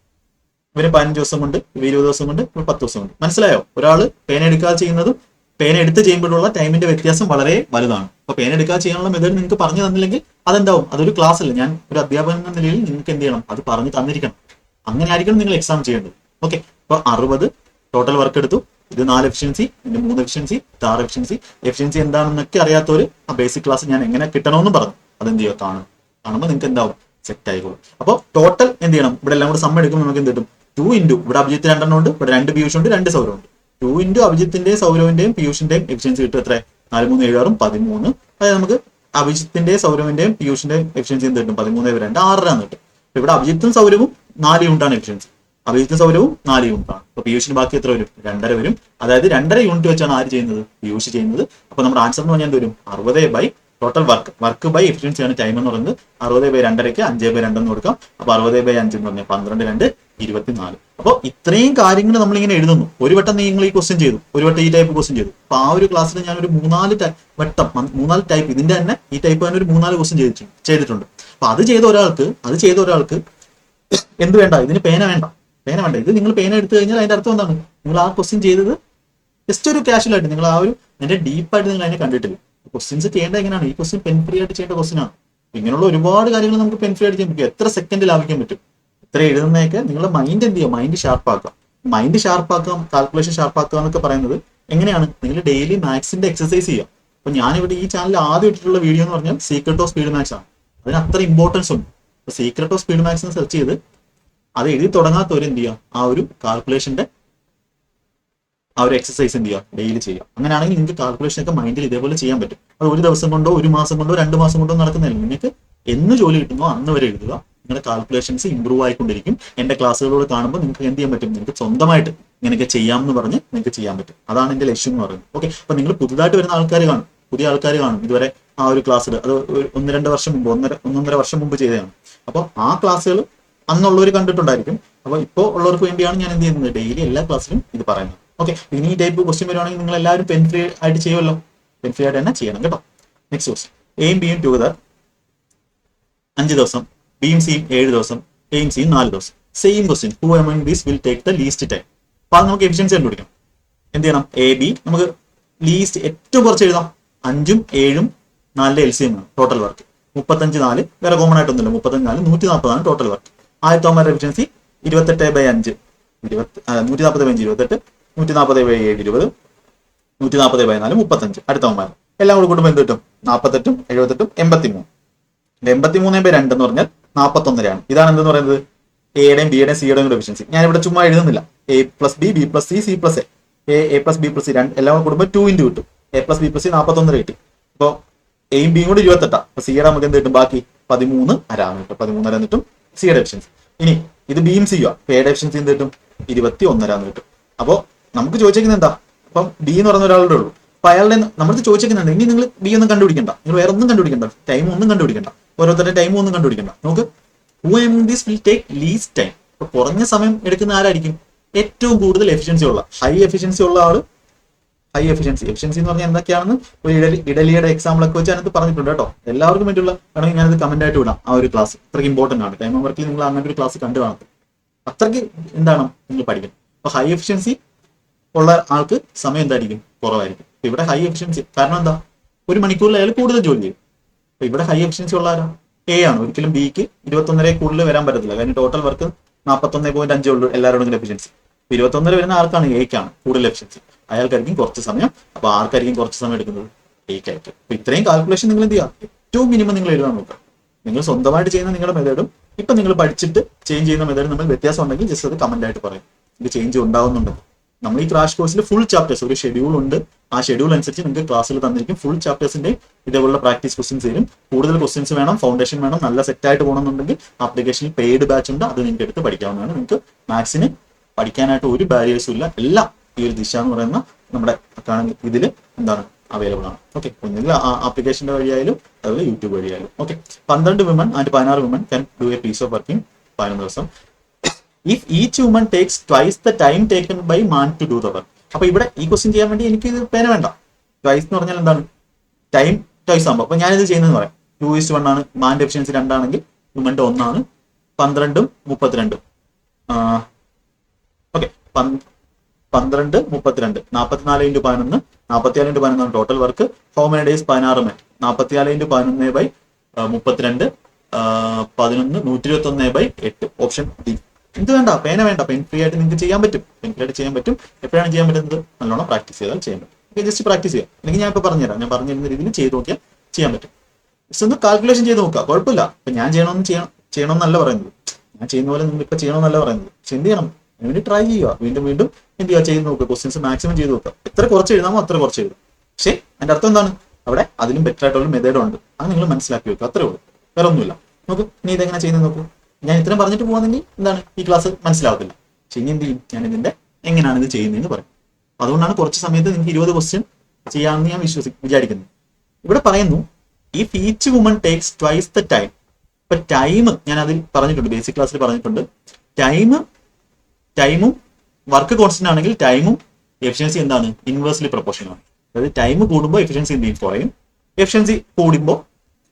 ഇവര് 15 ദിവസം കൊണ്ട്, 20 ദിവസം കൊണ്ട്, 10 ദിവസം കൊണ്ട്. മനസ്സിലായോ? ഒരാള് പേന എടുക്കാതെ ചെയ്യുന്നതും പേന എടുത്ത് ചെയ്യുമ്പോഴുള്ള ടൈമിന്റെ വ്യത്യാസം വളരെ വലുതാണ്. അപ്പൊ പേന എടുക്കാതെ ചെയ്യാനുള്ള മെത്തേഡ് നിങ്ങൾക്ക് പറഞ്ഞു തന്നില്ലെങ്കിൽ അതെന്താവും? അതൊരു ക്ലാസ് അല്ല. ഞാൻ ഒരു അധ്യാപകൻ എന്ന നിലയിൽ നിങ്ങൾക്ക് എന്ത് ചെയ്യണം? അത് പറഞ്ഞു തന്നിരിക്കണം. അങ്ങനെ ആയിരിക്കണം നിങ്ങൾ എക്സാം ചെയ്യേണ്ടത്. ഓക്കെ, അപ്പൊ 60 ടോട്ടൽ വർക്ക് എടുത്തു. ഇത് 4 എഫിഷ്യൻസി, ഇതിന്റെ 3 എഫിഷ്യൻസി, 6 എഫിഷ്യൻസി. എഫിഷ്യൻസി എന്താണെന്നൊക്കെ അറിയാത്തവര് ആ ബേസിക് ക്ലാസ് ഞാൻ എങ്ങനെ കിട്ടണമെന്നും പറഞ്ഞു. അതെന്ത് ചെയ്യുക? കാണുമ്പോൾ നിങ്ങൾക്ക് എന്താവും? സെറ്റ് ആയിക്കോളും. അപ്പോൾ ടോട്ടൽ എന്ത് ചെയ്യണം? ഇവിടെ എല്ലാം കൂടെ സമ്മ എടുക്കുമ്പോൾ നമുക്ക് എന്ത് കിട്ടും? 2 ഇൻറ്റു ഇവിടെ അഭിജിത്ത് 2 ഉണ്ട്, ഇവിടെ 2 പീയൂഷുണ്ട്, 2 സൗരവുണ്ട്. 2 ഇൻറ്റു അഭിജിത്തിന്റെയും സൗരവിന്റെയും പീയൂഷിന്റെയും എഫിഷ്യൻസി കിട്ടും എത്ര? 4 3 7 6 13. അതായത് നമുക്ക് അഭിജിത്തിന്റെയും സൗരവിന്റെയും പീയൂഷിന്റെയും എഫിഷ്യൻസി എന്ത് കിട്ടും? 13/2 6 കിട്ടും. ഇവിടെ അഭിജിത്തും സൗരവും 4 യൂണിറ്റാണ് എഫിഷ്യൻസി. അഭിജിത്തും സൗരവും 4 യൂണിറ്റാണ്. അപ്പൊ പീയൂഷിന് ബാക്കി എത്ര വരും? 2.5 വരും. അതായത് 2.5 യൂണിറ്റ് വെച്ചാണ് ആര് ചെയ്യുന്നത്? പീയൂഷ് ചെയ്യുന്നത്. അപ്പൊ നമ്മുടെ ആൻസർ എന്ന് പറഞ്ഞാൽ എന്ത് വരും? 60 ടോട്ടൽ വർക്ക് ബൈ എഫിഷ്യൻസിയാണ് ടൈം എന്ന് പറയുന്നത്. 60/2 5/2 എന്ന് കൊടുക്കാം. അപ്പൊ 60/5 എന്ന് പറഞ്ഞാൽ 12 2 24. അപ്പോൾ ഇത്രയും കാര്യങ്ങൾ നമ്മളിങ്ങനെ എഴുതുന്നു. ഒരു വട്ടം നിങ്ങൾ ഈ ക്വസ്റ്റ്യൻ ചെയ്തു, ഒരു വട്ടം ഈ ടൈപ്പ് ക്വസ്റ്റ്യൻ ചെയ്തു. അപ്പൊ ആ ഒരു ക്ലാസ്സിൽ ഞാൻ ഒരു 3-4 ടൈപ്പ് ഇതിന്റെ തന്നെ ഈ ടൈപ്പ് തന്നെ ഒരു 3-4 ക്വസ്റ്റ്യൻ ചെയ്തിട്ടുണ്ട്. അപ്പൊ അത് ചെയ്ത ഒരാൾക്ക് എന്ത് വേണ്ട? ഇതിന് പേന വേണ്ട. ഇത് നിങ്ങൾ പേന എടുത്തു കഴിഞ്ഞാൽ അതിന്റെ അർത്ഥം എന്താണ്? നിങ്ങൾ ആ ക്വസ്റ്റ്യൻ ചെയ്തത് ജസ്റ്റ് ഒരു കാഷ്വൽ ആയിട്ട്, നിങ്ങൾ ആ ഒരു അതിന്റെ ഡീപ്പായിട്ട് നിങ്ങൾ അതിനെ കണ്ടിട്ടില്ല. ക്വസ്റ്റ്യൻസ് ചെയ്യേണ്ടത് എങ്ങനെയാണ്? ഈ ക്വസ്റ്റ്യൻ പെൻ ഫ്രീ ആയിട്ട് ചെയ്യേണ്ട ക്വസ്റ്റ്യൻ ആണ്. ഇങ്ങനെയുള്ള ഒരുപാട് കാര്യങ്ങൾ നമുക്ക് പെൻ ഫ്രീ ആയിട്ട് ചെയ്യാൻ പറ്റും. എത്ര സെക്കൻഡ് ലാഭിക്കാൻ പറ്റും? ഇത്ര എഴുതുന്നതൊക്കെ നിങ്ങളുടെ മൈൻഡ് എന്ത് ചെയ്യുക? മൈൻഡ് ഷാർപ്പാക്കാം, കാൽക്കുലേഷൻ ഷാർപ്പാക്കുക എന്നൊക്കെ പറയുന്നത് എങ്ങനെയാണ്? നിങ്ങൾ ഡെയിലി മാത്സിന്റെ എക്സസൈസ് ചെയ്യുക. അപ്പൊ ഞാനിവിടെ ഈ ചാനൽ ആദ്യം ഇട്ടിട്ടുള്ള വീഡിയോ എന്ന് പറഞ്ഞാൽ സീക്രട്ട് ഓഫ് സ്പീഡ് മാത്സ് ആണ്. അതിന് അത്ര ഇമ്പോർട്ടൻസ് ഉണ്ട്. അപ്പൊ സീക്രട്ട് ഓഫ് സ്പീഡ് മാത്സ് എന്ന് സെർച്ച് ചെയ്ത് അത് എഴുതി തുടങ്ങാത്തവർ എന്ത് ചെയ്യുക? ആ ഒരു കാൽക്കുലേഷന്റെ ആ ഒരു എക്സസൈസ് എന്ത് ചെയ്യുക? ഡെയിലി ചെയ്യുക. അങ്ങനെയാണെങ്കിൽ നിങ്ങൾക്ക് കാൽക്കുലേഷൻ ഒക്കെ മൈൻഡിൽ ഇതേപോലെ ചെയ്യാൻ പറ്റും. അത് ഒരു ദിവസം കൊണ്ടോ, ഒരു മാസം കൊണ്ടോ, 2 മാസം കൊണ്ടോ നടക്കുന്നില്ല. നിങ്ങൾക്ക് എന്ന് ജോലി കിട്ടുന്നോ അന്ന് വരെ എഴുതുക. നിങ്ങളുടെ കാൽക്കുലേഷൻസ് ഇമ്പ്രൂവ് ആയിക്കൊണ്ടിരിക്കും. എന്റെ ക്ലാസ്സുകളോട് കാണുമ്പോൾ നിങ്ങൾക്ക് എന്ത് ചെയ്യാൻ പറ്റും? നിങ്ങൾക്ക് സ്വന്തമായിട്ട് ഇങ്ങനെയൊക്കെ ചെയ്യാമെന്ന് പറഞ്ഞ് നിങ്ങൾക്ക് ചെയ്യാൻ പറ്റും. അതാണ് എന്റെ ലക്ഷ്യം എന്ന് പറയുന്നത്. ഓക്കെ, അപ്പൊ നിങ്ങൾ പുതുതായിട്ട് വരുന്ന പുതിയ ആൾക്കാർ കാണും. ഇതുവരെ ആ ഒരു ക്ലാസ്സിൽ അത് 1-2 വർഷം മുമ്പ് 1-1.5 വർഷം മുമ്പ് ചെയ്തതാണ്. അപ്പോൾ ആ ക്ലാസ്സുകൾ അന്നുള്ളവർ കണ്ടിട്ടുണ്ടായിരിക്കും. അപ്പോൾ ഇപ്പോൾ ഉള്ളവർക്ക് വേണ്ടിയാണ് ഞാൻ എന്ത് ചെയ്യുന്നത്? ഡെയിലി എല്ലാ ക്ലാസ്സിലും ഇത് പറയുന്നത്. ഓക്കെ, ഇനി ഈ ടൈപ്പ് ക്വസ്റ്റ്യൻ വരുവാണെങ്കിൽ നിങ്ങൾ എല്ലാവരും പെൻ ഫ്രീ ആയിട്ട് ചെയ്യുമല്ലോ. പെൻ ഫ്രീ ആയിട്ട് തന്നെ ചെയ്യണം കേട്ടോ. Next question. എയും ബിയും ടുഗദർ 5 ദിവസം, ബിയും സിയും 7 ദിവസം, എയും സിയും 4 ദിവസം. Same question. Who among these will take the least time? അപ്പൊ അത് നമുക്ക് എഫിഷ്യൻസി കണ്ടുപിടിക്കണം. എന്ത് ചെയ്യണം? എ ബി നമുക്ക് ലീസ്റ്റ് ഏറ്റവും കുറച്ച് എഴുതാം. 5ഉം 7ഉം 4 LCM ആണ് ടോട്ടൽ വർക്ക്. 35 4 വേറെ കോമൺ ആയിട്ടൊന്നുമില്ല. 35 4 140 total work. ആദ്യത്തെ എഫിഷ്യൻസി 28/5 140/5 28, 140/7 20, 140/4 35. അടുത്തവന്മാർ എല്ലാം കൂടെ കൂടുമ്പോൾ എന്ത് കിട്ടും? 48, 78, 83. 83/2 എന്ന് പറഞ്ഞാൽ 41 ഇതാണ് എന്തെന്ന് പറയുന്നത് എയുടെയും ബിയുടെയും സിയുടെയും കൂടെ എഫിഷ്യൻസി. ഞാനിവിടെ ചുമ്മാ എഴുതുന്നില്ല. A+B, B+C, C+A. A+B+C എല്ലാം കൂടെ കൂടുമ്പോൾ 2 ഇൻറ്റു കിട്ടും. A+B+C 41 കിട്ടി. അപ്പോൾ എയും ബിയും കൂടി 28. അപ്പൊ സിയുടെ നമുക്ക് എന്ത് കിട്ടും? ബാക്കി 13.5 കിട്ടും. 13.5 കിട്ടും സിയുടെ എഫിഷ്യൻസി. ഇനി ഇത് ബിയും സിയും എയുടെ എഫിഷ്യൻസി എന്ത് കിട്ടും? 21.5 കിട്ടും. അപ്പോൾ നമുക്ക് ചോദിച്ചേക്കുന്നത് എന്താ? അപ്പം ബി എന്ന് പറഞ്ഞ ഒരാളുടെ ഉള്ളൂ. അപ്പൊ അയാളുടെ നമ്മൾ ചോദിച്ചേക്കുന്നുണ്ട്. ഇനി നിങ്ങൾ ബി ഒന്നും കണ്ടുപിടിക്കണ്ട, നിങ്ങൾ വേറെ ഒന്നും കണ്ടുപിടിക്കണ്ട, ടൈം ഒന്നും കണ്ടുപിടിക്കണ്ട, ഓരോരുത്തരുടെ ടൈം ഒന്നും കണ്ടുപിടിക്കണ്ട. നമുക്ക് who among these will take least time. അപ്പൊ കുറഞ്ഞ സമയം എടുക്കുന്ന ആരായിരിക്കും? ഏറ്റവും കൂടുതൽ എഫിഷ്യൻസി ഉള്ള, ഹൈ എഫിഷ്യൻസി ഉള്ള ആള്. ഹൈ എഫിഷ്യൻസി എന്ന് പറഞ്ഞാൽ എന്തൊക്കെയാണെന്ന് ഒരു ഇഡലിയുടെ എക്സാമ്പിൾ ഒക്കെ വെച്ച് അതിനകത്ത് പറഞ്ഞിട്ടുണ്ട് കേട്ടോ. എല്ലാവർക്കും വേണ്ടിയുള്ള വേണമെങ്കിൽ ഞാനത് കമന്റ് ആയിട്ട് വിടാം. ആ ഒരു ക്ലാസ് അത്രയ്ക്ക് ഇമ്പോർട്ടന്റ് ആണ്. ടൈം വർക്കിൽ നിങ്ങൾ അങ്ങനെ ഒരു ക്ലാസ് കണ്ടു കാണത്തും. അത്രയ്ക്ക് എന്താണ് നിങ്ങൾ പഠിക്കണം. അപ്പൊ ഹൈ എഫിഷ്യൻസി ഉള്ള ആൾക്ക് സമയം എന്തായിരിക്കും? കുറവായിരിക്കും. ഇവിടെ ഹൈ എഫിഷ്യൻസി കാരണം എന്താ? 1 മണിക്കൂറിൽ അയാൾ കൂടുതൽ ജോലി ചെയ്യും. അപ്പൊ ഇവിടെ ഹൈ എഫിഷ്യൻസി ഉള്ള ആരാ? എ ആണ്. ഒരിക്കലും ബിക്ക് 21 കൂടുതൽ വരാൻ പറ്റത്തില്ല. കാരണം ടോട്ടൽ വർക്ക് 41.5 ഉള്ളൂ എല്ലാവരോടും എഫിഷ്യൻസി. 21 വരുന്ന ആർക്കാണ്? എക്കാണ് കൂടുതൽ എഫിഷ്യൻസി. അയാൾക്കായിരിക്കും കുറച്ച് സമയം. അപ്പൊ ആർക്കായിരിക്കും കുറച്ച് സമയം എടുക്കുന്നത്? എക്കായിട്ട്. അപ്പൊ ഇത്രയും കാൽക്കുലേഷൻ നിങ്ങൾ എന്ത് ചെയ്യുക? ഏറ്റവും മിനിമം നിങ്ങൾ എഴുതാൻ നോക്കുക. നിങ്ങൾ സ്വന്തമായിട്ട് ചെയ്യുന്ന നിങ്ങളുടെ മെത്തേഡും ഇപ്പൊ നിങ്ങൾ പഠിച്ചിട്ട് ചേഞ്ച് ചെയ്യുന്ന മെത്തേഡും നമ്മൾ വ്യത്യാസം ഉണ്ടെങ്കിൽ ജസ്റ്റ് അത് കമന്റ് ആയിട്ട് പറയും. ഇത് ചേഞ്ച് ഉണ്ടാവുന്നുണ്ടെങ്കിൽ. നമ്മൾ ഈ ക്രാഷ് കോഴ്സിൽ ഫുൾ ചാപ്റ്റേഴ്സ് ഒരു ഷെഡ്യൂൾ ഉണ്ട്. ആ ഷെഡ്യൂൾ അനുസരിച്ച് നിങ്ങൾക്ക് ക്ലാസ്സിൽ തന്നിരിക്കും. ഫുൾ ചാപ്റ്റേഴ്സിന്റെ ഇതേപോലുള്ള പ്രാക്ടീസ് ക്വസ്റ്റ്യൻസ് തരും. കൂടുതൽ ക്വസ്റ്റ്യൻസ് വേണം, ഫൗണ്ടേഷൻ വേണം, നല്ല സെറ്റ് ആയിട്ട് പോകണമെന്നുണ്ടെങ്കിൽ ആപ്ലിക്കേഷനിൽ പെയ്ഡ് ബാച്ച് ഉണ്ട്. അത് നിങ്ങൾക്ക് എടുത്ത് പഠിക്കാവുന്നതാണ്. നിങ്ങൾക്ക് മാത്സിന് പഠിക്കാനായിട്ട് ഒരു ബാരിയേഴ്സും ഇല്ല. എല്ലാം ഈ ഒരു ദിശ എന്ന് പറയുന്ന നമ്മുടെ ഇതിൽ എന്താണ് അവൈലബിൾ ആണ്. ഓക്കെ, ഒന്നുകിൽ ആപ്ലിക്കേഷന്റെ വഴിയായാലും അതുപോലെ യൂട്യൂബ് വഴിയായാലും. Okay, 12 women and 16 women can do a piece of work in 11 ദിവസം. If each woman takes twice the time taken by man to do the work. അപ്പൊ ഇവിടെ ഈ ക്വസ്റ്റ്യൻ ചെയ്യാൻ വേണ്ടി എനിക്ക് ഇത് പേന വേണ്ട. ട്വൈസ് എന്ന് പറഞ്ഞാൽ എന്താണ്? ടൈം ട്വൈസ് ആകുമ്പോൾ. അപ്പൊ ഞാനിത് ചെയ്യുന്നതെന്ന് പറയാം. 2:1 ആണ്. മാന്റെ എഫിഷ്യൻസി 2 ആണെങ്കിൽ വുമന്റെ 1 ആണ്. 12 32. Okay, 12 32 44 × 11 44 × 11 total work. How many days? 16 men. 44 × 11/32 11 121/8. Option D. എന്ത് വേണ്ട? പേന വേണ്ട. പെൻ ഫ്രീ ആയിട്ട് നിങ്ങൾക്ക് ചെയ്യാൻ പറ്റും. പെൻ ഫ്രീ ആയിട്ട് ചെയ്യാൻ പറ്റും. എപ്പോഴാണ് ചെയ്യാൻ പറ്റുന്നത്? നല്ലോണം പ്രാക്ടീസ് ചെയ്താൽ ചെയ്യാൻ പറ്റും. ഓക്കെ, ജസ്റ്റ് പ്രാക്ടീസ് ചെയ്യാം. അല്ലെങ്കിൽ ഞാൻ ഇപ്പോൾ പറഞ്ഞുതരാം. ഞാൻ പറഞ്ഞിരുന്ന രീതിയിൽ ചെയ്ത് നോക്കിയാൽ ചെയ്യാൻ പറ്റും. ജസ്റ്റ് ഒന്ന് കാൽക്കുലേഷൻ ചെയ്ത് നോക്കുക. കുഴപ്പമില്ല. ഇപ്പൊ ഞാൻ ചെയ്യണമെന്നല്ല പറയുന്നത്. ഞാൻ ചെയ്യുന്ന പോലെ നിങ്ങൾ ഇപ്പൊ ചെയ്യണമെന്നല്ല പറയുന്നത്. പക്ഷെ എന്ത് ചെയ്യണം? അതിനുവേണ്ടി ട്രൈ ചെയ്യുക. വീണ്ടും വീണ്ടും എന്ത് ചെയ്യുക? ചെയ്ത് നോക്കുക. ക്വസ്റ്റ്യൻസ് മാക്സിമം ചെയ്ത് നോക്കുക. എത്ര കുറച്ച് എഴുതാമോ അത്ര കുറച്ച് എഴുതും. പക്ഷേ അതിന്റെ അർത്ഥം എന്താണ്? അവിടെ അതിലും ബെറ്റർ ആയിട്ടുള്ള മെത്തേഡ് ഉണ്ട്. അത് നിങ്ങൾ മനസ്സിലാക്കി വെക്കുക. അത്രേ ഉള്ളൂ. വേറെ ഒന്നുമില്ല. നോക്കൂ, നീ ഇതെങ്ങനെ ചെയ്യുന്നത് നോക്കൂ. ഞാൻ ഇത്രയും പറഞ്ഞിട്ട് പോകുന്നെങ്കിൽ എന്താണ് ഈ ക്ലാസ് മനസ്സിലാവത്തില്ല. പക്ഷെ ഇനി എന്ത് ചെയ്യും? ഞാൻ ഇതിന്റെ എങ്ങനെയാണ് ഇത് ചെയ്യുന്നതെന്ന് പറയും. അതുകൊണ്ടാണ് കുറച്ച് സമയത്ത് നിങ്ങൾക്ക് 20 ക്വസ്റ്റ്യൻ ചെയ്യാമെന്ന് ഞാൻ വിചാരിക്കുന്നു. ഇവിടെ പറയുന്നു if each woman takes twice the time. ഇപ്പൊ ടൈം ഞാൻ അതിൽ പറഞ്ഞിട്ടുണ്ട്, ബേസിക് ക്ലാസ്സിൽ പറഞ്ഞിട്ടുണ്ട്. ടൈമും വർക്ക് കോൺസ്റ്റന്റ് ആണെങ്കിൽ ടൈമും എഫിഷ്യൻസി എന്താണ്? ഇൻവേഴ്സ്ലി പ്രൊപ്പോർഷണൽ ആണ്. അതായത് ടൈം കൂടുമ്പോൾ എഫിഷ്യൻസി എന്ത് ചെയ്യും? കുറയും. എഫിഷ്യൻസി കൂടുമ്പോൾ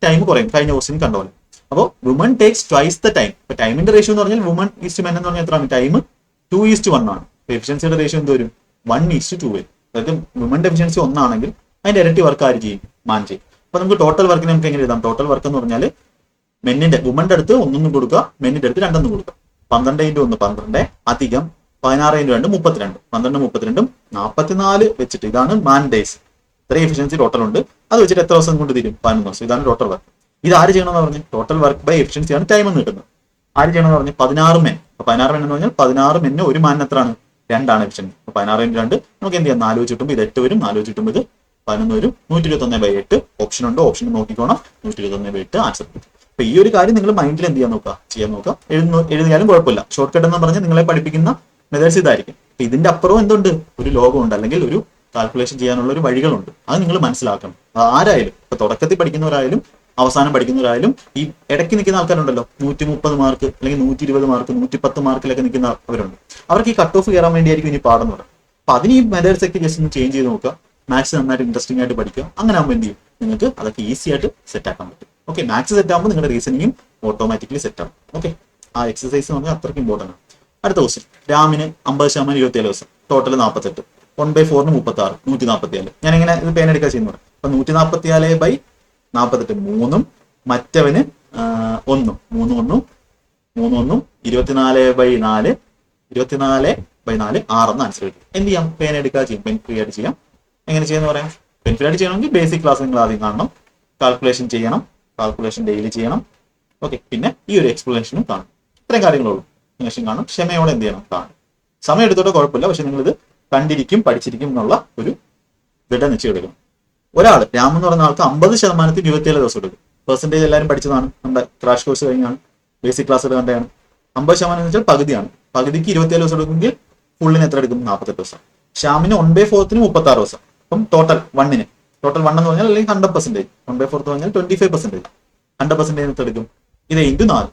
ടൈം കുറയും. കഴിഞ്ഞ ക്വസ്റ്റ്യൻ കണ്ട പോലെ. അപ്പോൾ woman takes twice the time. ഇപ്പൊ ടൈമിന്റെ റേഷ്യോ എന്ന് പറഞ്ഞാൽ വുമൺ ഈസ്റ്റ് മെൻ എന്ന് പറഞ്ഞാൽ എത്രയാണ്? ടൈം 2:1 ആണ്. എഫിഷ്യൻസിയുടെ റേഷ്യോ എന്ത് വരും? 1:2 വരും. അതായത് വുമന്റെ എഫിഷ്യൻസി 1 ആണെങ്കിൽ അതിന്റെ ഇരട്ടി വർക്ക് ആര് ചെയ്യും? മാൻ ചെയ്യും. അപ്പൊ നമുക്ക് ടോട്ടൽ വർക്കിന് നമുക്ക് എങ്ങനെ എഴുതാം? ടോട്ടൽ വർക്ക് എന്ന് പറഞ്ഞാൽ വുമന്റെ അടുത്ത് 1 കൊടുക്കുക, മെന്നിന്റെ അടുത്ത് 2 കൊടുക്കുക. 12 × 1 12 അധികം 16 × 2 32. 12 32 44 വെച്ചിട്ട് ഇതാണ് മാൻ ഡേയ്സ്. ഇത്രയും എഫിഷ്യൻസി ടോട്ടൽ ഉണ്ട്. അത് വെച്ചിട്ട് എത്ര ദിവസം കൊണ്ട് തീരും? 11 ദിവസം. ഇതാണ് ടോട്ടൽ വർക്ക്. ഇത് ആര് ചെയ്യണമെന്ന് പറഞ്ഞു? ടോട്ടൽ വർക്ക് ബൈ എഫിഷ്യൻസിയാണ് ടൈം എന്ന് കിട്ടുന്നത്. ആര് ചെയ്യണമെന്ന് പറഞ്ഞു? 16 men. അപ്പൊ 16 men എന്ന് പറഞ്ഞാൽ 16 men ഒരു മാനിന് എത്രയാണ്? 2 ആണ് എഫിഷ്യൻസി. അപ്പൊ 16 × 2 നമുക്ക് എന്ത് ചെയ്യാം? 4 വെച്ച് കിട്ടുമ്പോൾ ഇത് 8 വരും. 4 വെച്ച് കിട്ടുമ്പോൾ ഇത് 11 വരും. 121/8 ഓപ്ഷൻ ഉണ്ട്. ഓപ്ഷൻ നോക്കിക്കോണം. 121/8 ആൻസർ. അപ്പൊ ഈ ഒരു കാര്യം നിങ്ങൾ മൈൻഡിൽ എന്ത് ചെയ്യാൻ നോക്കുക? ചെയ്യാൻ നോക്കുക. എഴുതിയാലും കുഴപ്പമില്ല. ഷോർട്ട് കട്ട് എന്ന് പറഞ്ഞാൽ നിങ്ങളെ പഠിപ്പിക്കുന്ന മെത്തേഡ്സ് ഇതായിരിക്കും. അപ്പൊ ഇതിന്റെ അപ്പുറം എന്തുണ്ട്? ഒരു ലോകമുണ്ട്, അല്ലെങ്കിൽ ഒരു കാൽക്കുലേഷൻ ചെയ്യാനുള്ള ഒരു വഴികളുണ്ട്. അത് നിങ്ങൾ മനസ്സിലാക്കണം. ആരായാലും, ഇപ്പൊ തുടക്കത്തിൽ പഠിക്കുന്നവരായാലും അവസാനം പഠിക്കുന്നവരായാലും ഈ ഇടയ്ക്ക് നിൽക്കുന്ന ആൾക്കാരുണ്ടല്ലോ, 130 മാർക്ക് അല്ലെങ്കിൽ 120 മാർക്ക് 110 മാർക്കിലൊക്കെ നിൽക്കുന്ന അവരുണ്ട്. അവർക്ക് ഈ കട്ട് ഓഫ് കയറാൻ വേണ്ടിയായിരിക്കും ഇനി പാടെന്ന് പറയാം. അപ്പൊ അതിന് ഈ മെത്തേഡ്സ് ഒക്കെ ജസ്റ്റ് ഒന്ന് ചേഞ്ച് ചെയ്ത് നോക്കുക. മാത്സ് നന്നായിട്ട് ഇൻട്രസ്റ്റിംഗ് ആയിട്ട് പഠിക്കുക. അങ്ങനെ ആകുമ്പോൾ എന്ത് ചെയ്യും? നിങ്ങൾക്ക് അതൊക്കെ ഈസി ആയിട്ട് സെറ്റ് ആക്കാൻ പറ്റും. ഓക്കെ, മാത്സ് സെറ്റ് ആകുമ്പോൾ നിങ്ങളുടെ റീസണിങ്ങും ഓട്ടോമാറ്റിക്കലി സെറ്റ് ആവും. ഓക്കെ, ആ എക്സസൈസ് എന്ന് പറഞ്ഞാൽ അത്രയ്ക്ക് ഇമ്പോർട്ടൻ്റ് ആണ്. അടുത്ത ക്വസ്റ്റ്യൻ. രാമിന് 50% 27 ദിവസം. ടോട്ടൽ 48. 1/4 36 144. ഞാൻ ഇങ്ങനെ ഇത് പേന എടുക്കാൻ ചെയ്യുന്നത്. അപ്പൊ 144/48 3ഉം മറ്റവന് 1 3 1 24/4 24 4 6 എന്ന് ആൻസർ കിട്ടും. എന്ത് ചെയ്യാം? പേന എടുക്കുക, ചെയ്യും, പെൻ ഫ്രീ ആയിട്ട് ചെയ്യാം. എങ്ങനെ ചെയ്യുന്ന പറയാം? പെൻ ഫ്രീ ആയിട്ട് ചെയ്യണമെങ്കിൽ ബേസിക് ക്ലാസ് നിങ്ങൾ ആദ്യം കാണണം, കാൽക്കുലേഷൻ ചെയ്യണം, കാൽക്കുലേഷൻ ഡെയിലി ചെയ്യണം. ഓക്കെ, പിന്നെ ഈ ഒരു എക്സ്പ്ലനേഷനും കാണും. ഇത്രയും കാര്യങ്ങളുള്ളൂ. എക്സ്പ്ലനേഷൻ കാണും, ക്ഷമയോടെ എന്ത് ചെയ്യണം? കാണും. സമയം എടുത്തോട്ട് കുഴപ്പമില്ല, പക്ഷെ നിങ്ങളിത് കണ്ടിരിക്കും, പഠിച്ചിരിക്കും എന്നുള്ള ഒരു നിശ്ചയം എടുക്കണം. ഒരാൾ രാം എന്ന് പറയുന്ന ആൾക്ക് 50% 27 ദിവസം എടുക്കും. പെർസെന്റേജ് എല്ലാവരും പഠിച്ചതാണ്, നമ്മുടെ ക്രാഷ് കോഴ്സ് കഴിഞ്ഞാണ്, ബേസിക് ക്ലാസ് കണ്ടാണ്. 50% എന്ന് വെച്ചാൽ പകുതിയാണ്. പകുതിക്ക് 27 ദിവസം എടുക്കുമെങ്കിൽ ഫുള്ളിന് എത്ര എടുക്കും? 48 ദിവസം. ഷാമിന് 1/4 36 ദിവസം. അപ്പം ടോട്ടൽ 1 എന്ന് പറഞ്ഞാൽ അല്ലെങ്കിൽ 100%, 1/4 പറഞ്ഞാൽ 25%, 100% എടുക്കും. ഇത് ഇൻറ്റു 4,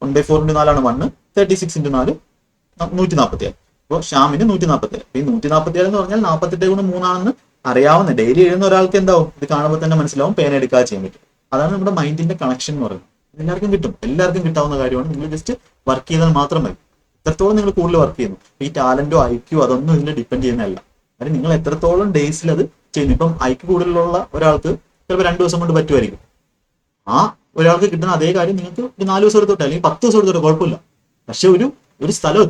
1/4 × 4 ആണ് 1, 36 × 4 147. അപ്പോൾ ഷാമിന് 147. ഈ 147 എന്ന് പറഞ്ഞാൽ 48 × 3 ആണെന്ന് അറിയാവുന്ന ഡെയിലി എഴുതുന്ന ഒരാൾക്ക് എന്താവും? ഇത് കാണുമ്പോൾ തന്നെ മനസ്സിലാവും, പേന എടുക്കാതെ ചെയ്യാൻ പറ്റും. അതാണ് നമ്മുടെ മൈൻഡിന്റെ കണക്ഷൻ എന്ന് പറയുന്നത്. എല്ലാവർക്കും കിട്ടും, എല്ലാവർക്കും കിട്ടാവുന്ന കാര്യമാണ്. നിങ്ങൾ ജസ്റ്റ് വർക്ക് ചെയ്താൽ മാത്രം മതി. എത്രത്തോളം നിങ്ങൾ കൂടുതൽ വർക്ക് ചെയ്യുന്നു, ഈ ടാലന്റോ ഐക്യോ അതൊന്നും ഇതിൽ ഡിപ്പെൻഡ് ചെയ്യുന്നതല്ല. കാര്യം നിങ്ങൾ എത്രത്തോളം ഡേയ്സിൽ അത് ചെയ്യുന്നു. ഇപ്പം ഐക്യു കൂടുതലുള്ള ഒരാൾക്ക് ചിലപ്പോൾ 2 ദിവസം കൊണ്ട് പറ്റുമായിരിക്കും. ആ ഒരാൾക്ക് കിട്ടുന്ന അതേ കാര്യം നിങ്ങൾക്ക് ഒരു 4 ദിവസം എടുത്തോട്ടെ അല്ലെങ്കിൽ 10 ദിവസം എടുത്തോട്ടെ, കുഴപ്പമില്ല. പക്ഷെ ഒരു സ്ഥലം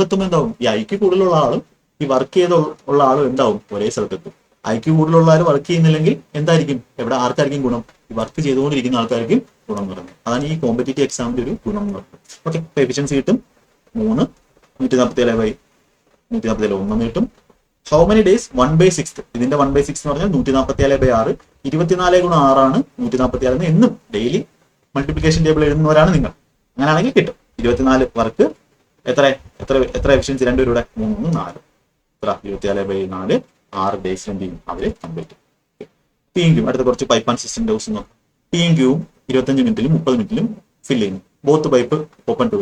എത്തുമ്പോൾ എന്താവും? ഈ ഐക്യു കൂടുതലുള്ള ആളും ഈ വർക്ക് ചെയ്തുള്ള ആളും എന്താവും? ഒരേ സ്ഥലത്തെത്തും. ഐക്യു കൂടുതലുള്ള ആൾ വർക്ക് ചെയ്യുന്നില്ലെങ്കിൽ എന്തായിരിക്കും? ആർക്കായിരിക്കും ഗുണം? ഈ വർക്ക് ചെയ്തുകൊണ്ടിരിക്കുന്ന ആൾക്കാർക്കും ഗുണം എന്ന് പറയുന്നത്. അതാണ് ഈ കോമ്പറ്റേറ്റീവ് എക്സാമിന്റെ ഒരു ഗുണം എന്ന് പറയുന്നത്. ഓക്കെ, ഇപ്പൊ എഫിഷ്യൻസി കിട്ടും 3, 147/147 1 കിട്ടും. How many days? 1/6. ഇതിന്റെ 1/6 എന്ന് പറഞ്ഞാൽ 147/6, 24 × 6 ആണ് 147 എന്നും ഡെയിലി മൾട്ടിപ്ലിക്കേഷൻ ടേബിൾ എഴുതുന്നവരാണ് നിങ്ങൾ. അങ്ങനെയാണെങ്കിൽ കിട്ടും 24 വർക്ക്. എത്ര എഫിഷ്യൻസി? 2 രൂപയുടെ 3 4 24/4 6 ഡേയ്സ് എന്ത് ചെയ്യും? അവര് കംപ്ലീറ്റ്. പി എൻ ക്യൂ അടുത്ത കുറച്ച് പൈപ്പ് ആൻഡ് സിസ്റ്റം ഡോസ് നോക്കാം. പി എൻ ക്യൂവും 25 മിനിറ്റിലും 30 മിനിറ്റിലും ഫിൽ ചെയ്യുന്നു. ബോത്ത് പൈപ്പ് ഓപ്പൺ ടു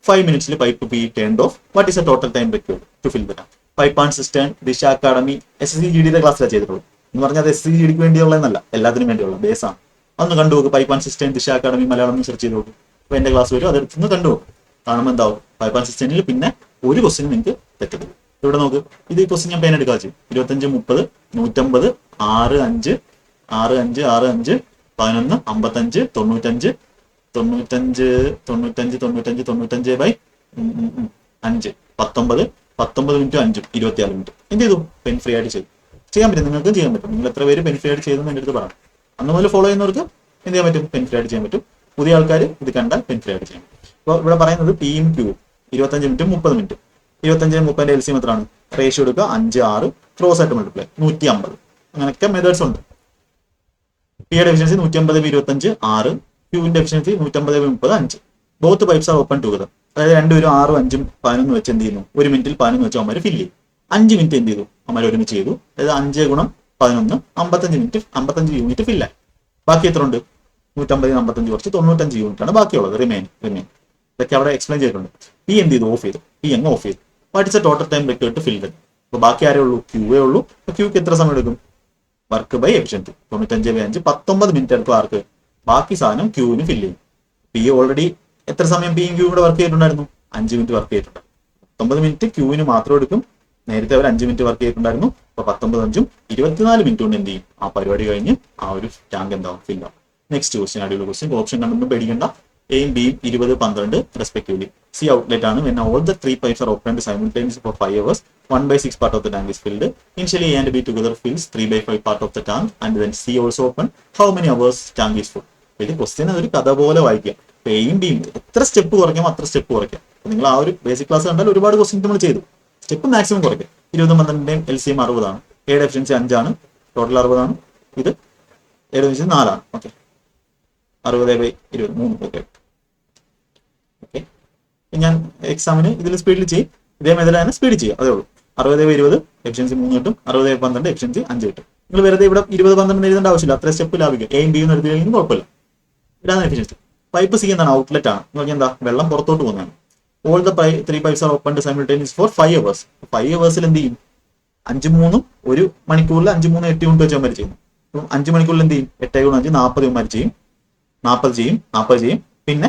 5 മിനിറ്റ്സിൽ pipe B turned off. What is a total time required to fill the tank? Pipe and cistern Disha academy SSC/GD ക്ലാസ്സിലാണ് ചെയ്തിട്ടുള്ളൂ. എന്ന് പറഞ്ഞാൽ അത് SSC/GD വേണ്ടിയുള്ളതെന്നല്ല, എല്ലാത്തിനും വേണ്ടിയുള്ള ബേസാണ്. അതൊന്ന് കണ്ടുപോകും. Pipe and cistern Disha academy Malayalam search ചെയ്ത് നോക്കും. അപ്പൊ എന്റെ ക്ലാസ് വരും, അതെടുത്ത് കണ്ടുപോകും. കാണുമ്പോൾ എന്താവും? പൈപ്പ് ആൻഡ് സിസ്റ്റമിൽ പിന്നെ ഒരു ക്വസ്റ്റ്യൻ നിങ്ങൾക്ക് തെറ്റത്തില്ല. ഇവിടെ നോക്ക്, ഇത് ഈ ക്വസ്റ്റ്യൻ ഞാൻ പേന എടുക്കാൻ ചെയ്യും. 25 30 150 6 5 6 5 6 5 11 55 95 95 95 95 95/5 19 മിനിറ്റ് 5 24 മിനിറ്റ് എന്ത് ചെയ്തു? പെൻ ഫ്രീ ആയിട്ട് ചെയ്യാൻ പറ്റും. നിങ്ങൾക്കും ചെയ്യാൻ പറ്റും. നിങ്ങൾ എത്ര പേര് പെൻ ഫ്രീ ആയിട്ട് ചെയ്തെന്ന് എൻ്റെ അടുത്ത് പറയാം. അന്ന് മുതൽ ഫോളോ ചെയ്യുന്നവർക്ക് എന്ത് ചെയ്യാൻ പറ്റും? പെൻ ഫ്രീ ആയിട്ട് ചെയ്യാൻ പറ്റും. പുതിയ ആൾക്കാർ ഇത് കണ്ടാൽ പെൻ ഫ്രീ ആയിട്ട് ചെയ്യാൻ പറ്റും. അപ്പോൾ ഇവിടെ പറയുന്നത് P M Q 25 minute 30 minute. 25 30 LCM എത്രയാണ്? റേഷ്യോ എടുക്കുക 5 6 ക്രോസ് ആയിട്ട് മൾട്ടിപ്ലൈ 150. അങ്ങനെയൊക്കെ മെത്തേഡ്സ് ഉണ്ട്. പിയുടെ എഫിഷ്യൻസി 150/25 6, ക്യൂവിന്റെ efficiency 150/30 5. Both pipes are open together. അതായത് രണ്ടുപേരും 6 5 11 വെച്ച് എന്ത് ചെയ്യുന്നു? 1 മിനിറ്റിൽ 11 വെച്ച് അവന്മാർ ഫില്ല് ചെയ്യും. 5 മിനിറ്റ് എന്ത് ചെയ്തു? അവന്മാർ ഒരുമിച്ച് ചെയ്തു. അതായത് 5 × 11 55 മിനിറ്റ് 55 യൂണിറ്റ് ഫില്ലായി. ബാക്കി എത്ര ഉണ്ട്? 150 55 കുറച്ച് 95 യൂണിറ്റ് ആണ് ബാക്കിയുള്ളത്. റിമെയിൻ ഇതൊക്കെ അവിടെ എക്സ്പ്ലെയിൻ ചെയ്തിട്ടുണ്ട്. പി എന്ത് ചെയ്തു? ഓഫ് ചെയ്തു. പി അങ്ങ് ഓഫ് ചെയ്തു. What is a total time required to fill the? അപ്പോൾ ബാക്കി ആരേ ഉള്ളൂ? ക്യൂവേ ഉള്ളൂ. ക്യൂക്ക് എത്ര സമയം എടുക്കും? വർക്ക് ബൈ എഫിഷ്യൻസി 95/5 19 മിനിറ്റ് എടുക്കും ആർക്ക്? ബാക്കി സാധനം ക്യൂവിന് ഫില്ല് ചെയ്യും. പി ഓൾറെഡി എത്ര സമയം പിയും ക്യൂവും കൂടെ വർക്ക് ചെയ്തിട്ടുണ്ടായിരുന്നു? 5 മിനിറ്റ് വർക്ക് ചെയ്തിട്ടുണ്ട്. 19 മിനിറ്റ് ക്യൂവിന് മാത്രം എടുക്കും. നേരത്തെ അവർ 5 മിനിറ്റ് വർക്ക് ചെയ്തിട്ടുണ്ടായിരുന്നു. അപ്പൊ 19 5 24 മിനിറ്റ് കൊണ്ട് എന്ത് ചെയ്യും? ആ പരിപാടി കഴിഞ്ഞ് ആ ഒരു ടാങ്ക് എന്താവും? ഫില്ലാവും. നെക്സ്റ്റ് ക്വസ്റ്റ്യൻ, അടിയുള്ള ക്വസ്റ്റ്യൻ. ഓപ്ഷൻ കണ്ടൊന്നും പേടിക്കണ്ട. എയും ബിയും 20 12 റെസ്പെക്റ്റീവ്ലി. സി ഔട്ട്ലെറ്റ് ആണ്. when all the 3 pipes are opened simultaneously for 5 hours 1/6 part of the tank is filled. Initially A and B together fills 3/5 part of the tank and then C also open. How many hours tank is full? ഇത് question അതൊരു കഥ പോലെ വായിക്കുക. എയും ബിയും എത്ര step കുറയ്ക്കാം അത്ര സ്റ്റെപ്പ് കുറയ്ക്കാം. നിങ്ങൾ ആ ഒരു ബേസിക് ക്ലാസ് കണ്ടാൽ ഒരുപാട് ക്വസ്റ്റ്യൻ നമ്മൾ ചെയ്തു. സ്റ്റെപ്പ് മാക്സിമം കുറയ്ക്കുക. 20 12 LCM 60 ആണ്. എയുടെ എഫിഷ്യൻസി 5 ആണ്. ടോട്ടൽ 60 ആണ്. ഇത് എയുടെ എഫിഷ്യൻസി 4 ആണ്. ഓക്കെ, 60/20 3. ഓക്കെ, ഞാൻ എക്സാമിന് ഇതിൽ സ്പീഡിൽ ചെയ്യും. ഇതേ മെതലാണ് സ്പീഡ് ചെയ്യുക, അതേ ഉള്ളൂ. 60/20 എഫിഷ്യൻസി 3 കിട്ടും. 60/12 എഫിഷ്യൻസി 5 കിട്ടും. നിങ്ങൾ വെറുതെ ഇവിടെ 20 12 എഴുതേണ്ട ആവശ്യമില്ല. അത്ര സ്റ്റെപ്പ് ലാഭിക്കുക. എയും ബിയും എടുത്തില്ലെങ്കിൽ കുഴപ്പമില്ല. ഇതാണ് എഫിഷ്യൻസി. പൈപ്പ് സി എന്താണ്? ഔട്ട്ലെറ്റ് ആണ്. എന്ന് പറഞ്ഞാൽ എന്താ? വെള്ളം പുറത്തോട്ട് പോകുന്നതാണ്. All the 3 pipes are opened simultaneously for 5 hours. 5 hours എന്ത് ചെയ്യും? 5 3 ഒരു മണിക്കൂറിൽ 5 3 8 യൂണിറ്റ് വെച്ച് അവന്മാർ ചെയ്യും. 5 മണിക്കൂറിൽ എന്ത് ചെയ്യും? 8 × 5 40 അവന്മാർ ചെയ്യും. 40 ചെയ്യും. പിന്നെ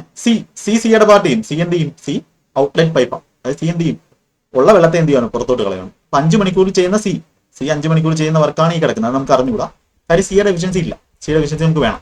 സിയുടെ പാർട്ട് ചെയ്യും. സി എന്ത് ചെയ്യും? സി ഔട്ട്ലെറ്റ് പൈപ്പാണ്. അതായത് സി എന്ത് ചെയ്യും? ഉള്ള വെള്ളത്തെ എന്ത് ചെയ്യണം? പുറത്തോട്ട് കളയണം. അപ്പൊ 5 മണിക്കൂർ ചെയ്യുന്ന സി 5 മണിക്കൂർ ചെയ്യുന്ന വർക്കാണ് ഈ കിടക്കുന്നത്. അത് നമുക്ക് അറിഞ്ഞുകൂടാ. കാര്യം സിയുടെ എഫിഷ്യൻസി ഇല്ല. സിയുടെ എഫിഷ്യൻസി നമുക്ക് വേണം.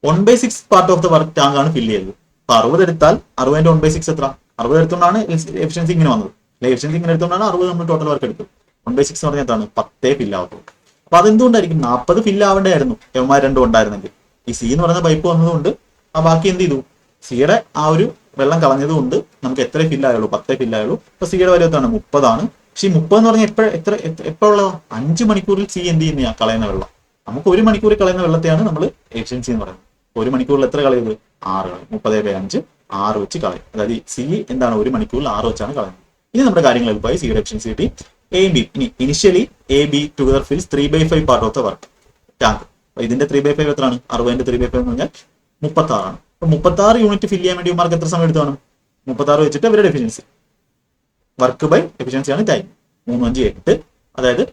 1/6 part of the work tank ആണ് ഫില്ല് ചെയ്തത്. അപ്പൊ 60 എടുത്താൽ 60 1/6 എത്ര? 60 എടുത്തുകൊണ്ടാണ് എഫിഷ്യൻസി ഇങ്ങനെ വന്നത്. അല്ലെ എഫിഷ്യൻസി ഇങ്ങനെ എടുത്തുകൊണ്ടാണ് 60 നമ്മൾ ടോട്ടൽ വർക്ക് എടുക്കും. 1/6 എന്ന് പറഞ്ഞാൽ എന്താണ് 10 ഫില്ല് ആവത്തുള്ളൂ. അപ്പൊ അതെന്തുകൊണ്ടായിരിക്കും 40 ഫില്ല് ആവേണ്ടായിരുന്നു എവന്മാർ രണ്ടും ഉണ്ടായിരുന്നെങ്കിൽ. ഈ സി എന്ന് പറയുന്ന പൈപ്പ് വന്നതുകൊണ്ട് ആ ബാക്കി എന്ത് ചെയ്തു, സിയുടെ ആ ഒരു വെള്ളം കളഞ്ഞത് കൊണ്ട് നമുക്ക് എത്ര ഫില്ലായുള്ളൂ, 10 ഫില്ലായുള്ളൂ. അപ്പൊ സിയുടെ വാല്യൂ എത്താണ് 30. പക്ഷെ ഈ 30 എന്ന് പറഞ്ഞാൽ എപ്പോഴുള്ളതാ 5 മണിക്കൂറിൽ സി എന്ത് ചെയ്യുന്ന കളയുന്ന വെള്ളം. നമുക്ക് 1 മണിക്കൂറിൽ കളയുന്ന വെള്ളത്തെയാണ് നമ്മൾ എഫിഷ്യൻസി എന്ന് പറയുന്നത്. 1 മണിക്കൂറിൽ എത്ര കളയുന്നത് 6 കളയും. 30/5 6 വെച്ച് കളയും. അതായത് സി എന്താണ് 1 മണിക്കൂറിൽ 6 വെച്ചാണ് കളയുന്നത്. ഇനി നമ്മുടെ കാര്യങ്ങൾ എളുപ്പമായി. സിയുടെ എഫിഷ്യൻസി കിട്ടി. എയും ബി. ഇനി initially A B together fils 3/5 part of the work tank. ഇതിന്റെ 3/5 എത്രയാണ്, 60ന്റെ 3/5 എന്ന് പറഞ്ഞാൽ 36 ആണ്. അപ്പൊ 36 യൂണിറ്റ് ഫില്ല് ചെയ്യാൻ വേണ്ടി മാർക്ക് എത്ര സമയം എടുത്താണ്, 36 വെച്ചിട്ട് അവരുടെ എഫിഷ്യൻസി. വർക്ക് ബൈ എഫിഷ്യൻസി ആണ് ടൈം. 3 5 8, അതായത്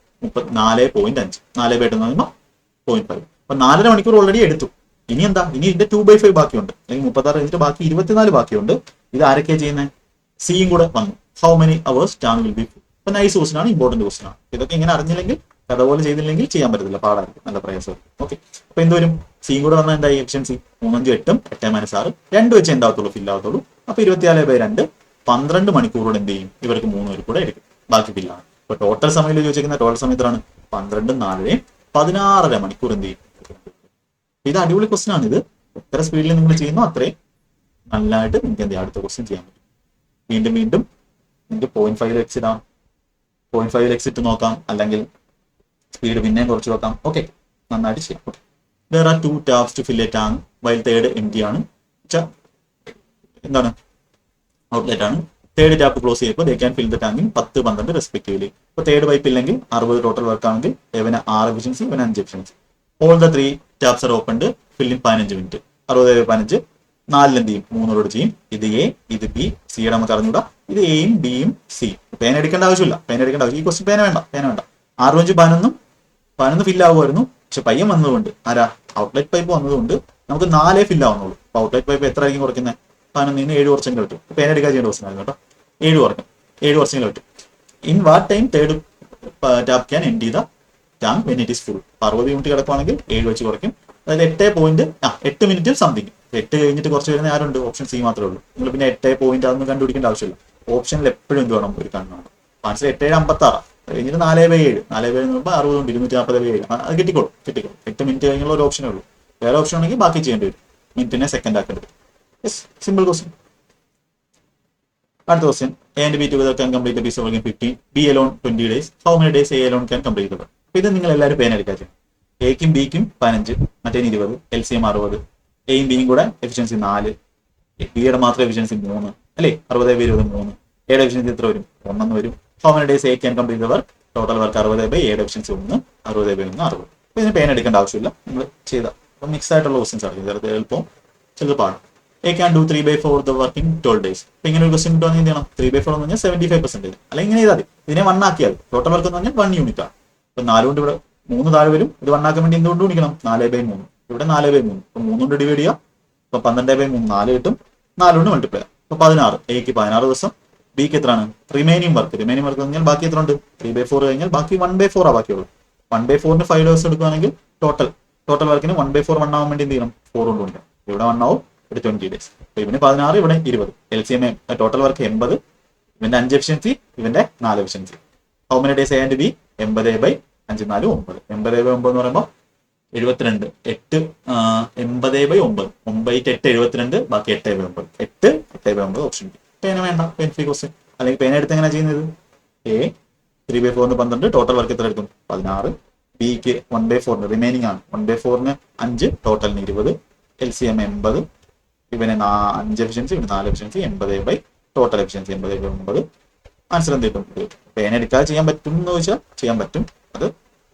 4.5. 4/8 എന്ന് പറയുമ്പോൾ 0.5. അപ്പൊ 4.5 മണിക്കൂർ ഓൾറെഡി എടുത്തു. ഇനി എന്താ, ഇനി ഇതിന്റെ 2/5 ബാക്കിയുണ്ട്. അല്ലെങ്കിൽ 36 കഴിഞ്ഞിട്ട് ബാക്കി 24 ബാക്കിയുണ്ട്. ഇത് ആരൊക്കെയാണ് ചെയ്യുന്നത്, സിയും കൂടെ വന്നു. How many hours tank will be full. അപ്പൊ നൈസ് ക്വസ്റ്റൻ ആണ്, ഇമ്പോർട്ടന്റ് ക്വസ്റ്റൻ ആണ്. ഇതൊക്കെ ഇങ്ങനെ അറിഞ്ഞില്ലെങ്കിൽ, കഥ പോലെ ചെയ്തില്ലെങ്കിൽ ചെയ്യാൻ പറ്റത്തില്ല, പാടായിരിക്കും, നല്ല പ്രയാസം. ഓക്കെ, അപ്പൊ എന്തുവരും, സിയും കൂടെ വന്നാൽ എന്തായി എഫിഷ്യൻസി 3 5 8 8 - 6 2 വെച്ച് എന്താവത്തുള്ളൂ, ഫില്ല് ആവത്തുള്ളൂ. അപ്പൊ 24/2 12 മണിക്കൂറോടെ എന്ത് ചെയ്യും, ഇവർക്ക് 3 പേര് കൂടെ എടുക്കും, ബാക്കി ഫില്ലാണ്. ഇപ്പൊ ടോട്ടൽ സമയം ചോദിച്ചിരിക്കുന്ന ടോട്ടൽ സമയത്താണ് 12 4 16.5 മണിക്കൂർ എന്ത് ചെയ്യും. ഇത് അടിപൊളി ക്വസ്റ്റൻ ആണ്. ഇത് എത്ര സ്പീഡിൽ നിങ്ങൾ ചെയ്യുന്നോ അത്രയും നല്ലതായിട്ട് നിങ്ങൾക്ക് എന്ത് ചെയ്യാം, അടുത്ത ക്വസ്റ്റ്യൻ ചെയ്യാൻ പറ്റും. വീണ്ടും വീണ്ടും നിങ്ങൾക്ക് 0.5x ഇടാം, 0.5x ഇട്ട് നോക്കാം, അല്ലെങ്കിൽ സ്പീഡ് പിന്നെയും കുറച്ച് നോക്കാം. ഓക്കെ, നന്നായിട്ട് ചെയ്യാം. There are 2 taps to fill a tank while third empty ആണ്. എന്താണ് ഔട്ട്ലെറ്റ് ആണ്. തേർഡ് ടാപ്പ് ക്ലോസ് ചെയ്യുമ്പോൾ they can fill the tank in 10 12 respectively. ഇപ്പൊ തേർഡ് പൈപ്പ് ഇല്ലെങ്കിൽ 60 ടോട്ടൽ വർക്ക് ആണെങ്കിൽ ഇവന് 6 എഫിഷ്യൻസി, ഇവന് 5 efficiency. All the 3 taps are opened, fill in 15 minute. 60/15 4 എന്ത് ചെയ്യും, 3 ചെയ്യും. ഇത് എ, ഇത് ബി, സിയുടെ നമുക്ക് അറിഞ്ഞൂടാ. ഇത് എയും ബിയും സി. പേന എടുക്കേണ്ട ആവശ്യമില്ല, പേന എടുക്കേണ്ട ആവശ്യം, ഈ ക്വസ്റ്റ്യൻ പേന വേണ്ട, പേന വേണ്ട. 6 5 11 ഫില്ല് ആകുമായിരുന്നു. പക്ഷെ പയ്യൻ വന്നതുകൊണ്ട്, ആരാ, ഔട്ട്ലെറ്റ് പൈപ്പ് വന്നതുകൊണ്ട് നമുക്ക് 4 ഫില്ല് ആവുന്നുള്ളൂ. അപ്പൊ ഔട്ട്ലെറ്റ് പൈപ്പ് എത്ര ആയിരിക്കും കുറയ്ക്കുന്നത്, 11 7 കുറച്ചെങ്കിലും പറ്റും. പേന എടുക്കാൻ ചെയ്യേണ്ട ക്വസ്റ്റ്യൻ ആയിരുന്നു കേട്ടോ. 7 കുറയ്ക്കും, 7 കുറച്ചെങ്കിലും പറ്റും. In what time third tap can end the tank when it is full. 60 unit കിടക്കുവാണെങ്കിൽ 7 വെച്ച് കുറയ്ക്കും. അതായത് 8 മിനിറ്റിൽ സംതിങ്. 8 കഴിഞ്ഞിട്ട് കുറച്ച് വരുന്ന ആരുണ്ട്, ഓപ്ഷൻ സി മാത്രമേ ഉള്ളൂ. നിങ്ങൾ പിന്നെ 8 പോയിന്റ് അതൊന്നും കണ്ടുപിടിക്കേണ്ട ആവശ്യമില്ല. ഓപ്ഷനിൽ എപ്പോഴും എന്ത് വേണം, ഒരു കണ്ണാണ്. ആൻസർ 7 7 56 കഴിഞ്ഞിട്ട് 4/7. 4/7 എന്ന് പറയുമ്പോൾ 60 ഉണ്ട്, 247. അത് കിട്ടിക്കോളും. 8 മിനിറ്റ് കഴിഞ്ഞുള്ള ഒരു ഓപ്ഷനേ ഉള്ളൂ. വേറെ ഓപ്ഷൻ ആണെങ്കിൽ ബാക്കി ചെയ്യേണ്ടി വരും, മിനിറ്റിനെ സെക്കൻഡ് ആക്കേണ്ടത്. Yes, simple question. അടുത്ത question, A and B together can complete the piece of 15, B alone 20 days. How many days A alone can complete the. അപ്പൊ ഇത് നിങ്ങൾ എല്ലാവരും പേന എടുക്കാൻ ചെയ്യും. എക്കും ബിക്കും 15, മറ്റേന് 20, LCM 60. എയും ബിയും കൂടെ എഫിഷ്യൻസി 4, ബിയുടെ മാത്രം എഫിഷ്യൻസി 3 അല്ലേ, 60/20 3. എയുടെ എഫിഷ്യൻസി എത്ര വരും, 1 വരും. How many days A can complete the work. Total work 60/എയുടെ എഫിഷ്യൻസി 1, 60/1 60. അപ്പൊ ഇതിന് പേന എടുക്കേണ്ട ആവശ്യമില്ല, നിങ്ങൾ ചെയ്ത. അപ്പൊ മിക്സ് ആയിട്ടുള്ള ക്വസ്റ്റ്യൻസ് ആണ്, ചിലത് എളുപ്പം ചിലത് പാടും. A can do 3/4 the work in 12 days. അപ്പൊ ഇങ്ങനെ ഒരു ക്വസ്റ്റ്യൻ കിട്ടുവാണെങ്കിൽ എന്ത് ചെയ്യണം, 3/4 എന്ന് പറഞ്ഞാൽ 75%. അല്ലെങ്കിൽ ഇങ്ങനെ ചെയ്താൽ മതി. ഇതിനെ 1 ആക്കിയാൽ ടോട്ടൽ വർക്ക് എന്ന് പറഞ്ഞാൽ 1 യൂണിറ്റ് ആണ്. ഇപ്പൊ 4 കൊണ്ട് ഇവിടെ 3 താഴെ വരും. ഇത് 1 ആക്കാൻ വേണ്ടി എന്തുകൊണ്ട് ഗുണിക്കണം, 4/3. ഇവിടെ 4/3. അപ്പൊ 3 കൊണ്ട് ഡിവൈഡ് ചെയ്യാം. അപ്പൊ 12/3 4 കിട്ടും. 4 കൊണ്ട് മൾട്ടിപ്ലൈ ചെയ്യാം. അപ്പൊ 16. എക്ക് 16 ദിവസം. ബിക്ക് എത്രയാണ്, റിമൈനിങ് വർക്ക് എന്ന് പറഞ്ഞാൽ ബാക്കി എത്ര ഉണ്ട്, 3/4 കഴിഞ്ഞാൽ ബാക്കി 1/4 ബാക്കിയുള്ളൂ. 1/4ന് 5 ദിവസം എടുക്കുകയാണെങ്കിൽ ടോട്ടൽ വർക്കിന് 1/4 1 ആവാൻ വേണ്ടി എന്ത് ചെയ്യണം, 4 കൊണ്ട് ഗുണിക്കണം. ഇവിടെ 1 ആവും, ഇവിടെ 20 days. അപ്പൊ ഇവന് 16, ഇവിടെ 20. LCM total work 80. ഇവന്റെ 5 എഫിഷ്യൻസി, ഇവന്റെ 4 efficiency. How many days A and B, 80/5 4 9. 80/9 എന്ന് പറയുമ്പോൾ 72. 8 80/9. 9 8 72. ബാക്കി 8/9. 8/9 ഓപ്ഷൻ ബി. പേന വേണ്ട, പെൻ ഫ്രീ ക്വസ്റ്റ്യൻ. അല്ലെങ്കിൽ പേന എടുത്ത് എങ്ങനെ ചെയ്യുന്നത്, എ 3/4 12, ടോട്ടൽ വർക്ക് എത്ര എടുക്കും, 16. ബിക്ക് 1/4 റിമൈനിങ് ആണ്. 1/4ന് 5, ടോട്ടലിന് 20. LCM 80. ഇവന് 5 എഫിഷ്യൻസി, ഇവന് 4 എഫിഷ്യൻസി. 80/, total efficiency 80/9. ആൻസർ എന്ത് കിട്ടും, പേന എടുക്കാതെ ചെയ്യാൻ പറ്റും എന്ന് ചോദിച്ചാൽ ചെയ്യാൻ പറ്റും. അത്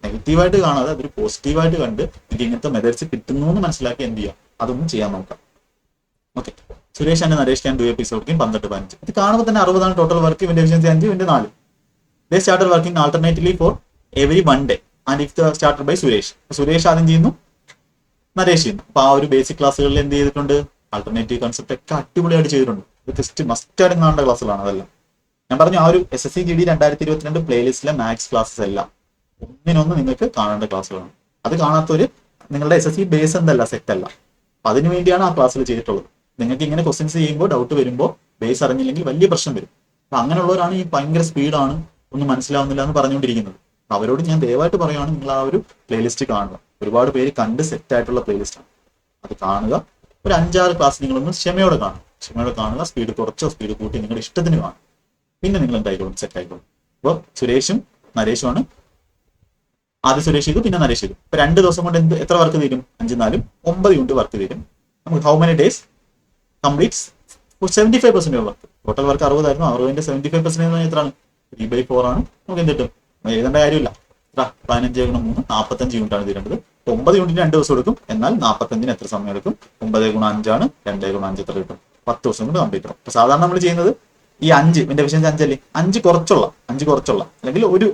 നെഗറ്റീവായിട്ട് കാണാതെ അതൊരു പോസിറ്റീവായിട്ട് കണ്ട് എനിക്ക് ഇങ്ങനത്തെ മെത്തേഡ്സ് കിട്ടുന്നു എന്ന് മനസ്സിലാക്കി എന്ത് ചെയ്യാം, അതൊന്നും ചെയ്യാൻ നോക്കാം. Okay, Suresh and Naresh can do episode working 12 15. ഇത് കാണുമ്പോൾ തന്നെ 60 ടോട്ടൽ വർക്ക്. ഇവന്റെ എഫിഷ്യൻസി 5, ഇവന്റെ 4. They started working alternatively for every 1 day and if the started by Suresh. Suresh ആദ്യം ചെയ്യുന്നു, നരേഷ് ചെയ്യുന്നു. അപ്പൊ ആ ഒരു ബേസിക് ക്ലാസ്സുകളിൽ എന്ത് ചെയ്തിട്ടുണ്ട്, ആൾട്ടർനേറ്റീവ് കൺസെപ്റ്റ് ഒക്കെ അടിപൊളിയായിട്ട് ചെയ്തിട്ടുണ്ട്. ഇത് ടെസ്റ്റ് മസ്റ്റ് ആയിട്ട് കാണേണ്ട ക്ലാസ്സുകളാണ് അതെല്ലാം. ഞാൻ പറഞ്ഞു ആ ഒരു SSC GD 2022 പ്ലേലിസ്റ്റിലെ മാത്സ് ക്ലാസ്സസ് എല്ലാം ഒന്നിനൊന്ന് നിങ്ങൾക്ക് കാണേണ്ട ക്ലാസ്സുകളാണ്. അത് കാണാത്തൊരു നിങ്ങളുടെ SSC ബേസ് എന്തല്ല, സെറ്റ് അല്ല. അപ്പൊ അതിനു വേണ്ടിയാണ് ആ ക്ലാസ്സിൽ ചെയ്തിട്ടുള്ളത്. നിങ്ങൾക്ക് ഇങ്ങനെ ക്വസ്റ്റ്യൻസ് ചെയ്യുമ്പോൾ ഡൗട്ട് വരുമ്പോൾ ബേസ് അറിഞ്ഞില്ലെങ്കിൽ വലിയ പ്രശ്നം വരും. അപ്പൊ അങ്ങനെയുള്ളവരാണ് ഈ ഭയങ്കര സ്പീഡാണ്, ഒന്നും മനസ്സിലാവുന്നില്ല എന്ന് പറഞ്ഞുകൊണ്ടിരിക്കുന്നത്. അവരോട് ഞാൻ ദയവായിട്ട് പറയുകയാണ്, നിങ്ങൾ ആ ഒരു പ്ലേലിസ്റ്റ് കാണുക. ഒരുപാട് പേര് കണ്ട് സെറ്റ് ആയിട്ടുള്ള പ്ലേലിസ്റ്റാണ്, അത് കാണുക. ഒരു 5-6 ക്ലാസ് നിങ്ങളൊന്ന് ക്ഷമയോടെ കാണുക. സ്പീഡ് കുറച്ചോ സ്പീഡ് കൂട്ടി നിങ്ങളുടെ ഇഷ്ടത്തിന് കാണും. പിന്നെ നിങ്ങൾ എന്തായിക്കോളും, സെറ്റ് ആയിക്കോളും. അപ്പോൾ സുരേഷും നരേഷുമാണ്. ആദ്യം സുരേഷ് ചെയ്തു, പിന്നെ നരേഷ് ചെയ്തു. ഇപ്പൊ 2 ദിവസം കൊണ്ട് എത്ര വർക്ക് തീരും? 5 4 9 യൂണിറ്റ് വർക്ക് തീരും. നമുക്ക് how many days completes 75% work. Total work 60 ആയിരുന്നു. 60ന്റെ 75% എത്രയാണ്? 3/4 ആണ്. നമുക്ക് എന്ത് കിട്ടും? എഴുതേണ്ട കാര്യമില്ല. 15 × 3 45 യൂണിറ്റ് ആണ് തീരേണ്ടത്. 9 യൂണിറ്റ് 2 ദിവസം എടുക്കും. എന്നാൽ 45ന് എത്ര സമയം എടുക്കും? 9 × 5 ആണ്. 2 × 5 എത്ര കിട്ടും? 10 ദിവസം കൊണ്ട് കംപ്ലീറ്റ് ആവും. അപ്പൊ സാധാരണ നമ്മൾ ചെയ്യുന്നത് ഈ 5 ഇതിന്റെ എഫിഷ്യൻസി 5 അല്ലേ, 5 കുറച്ചുള്ള അല്ലെങ്കിൽ ഒരു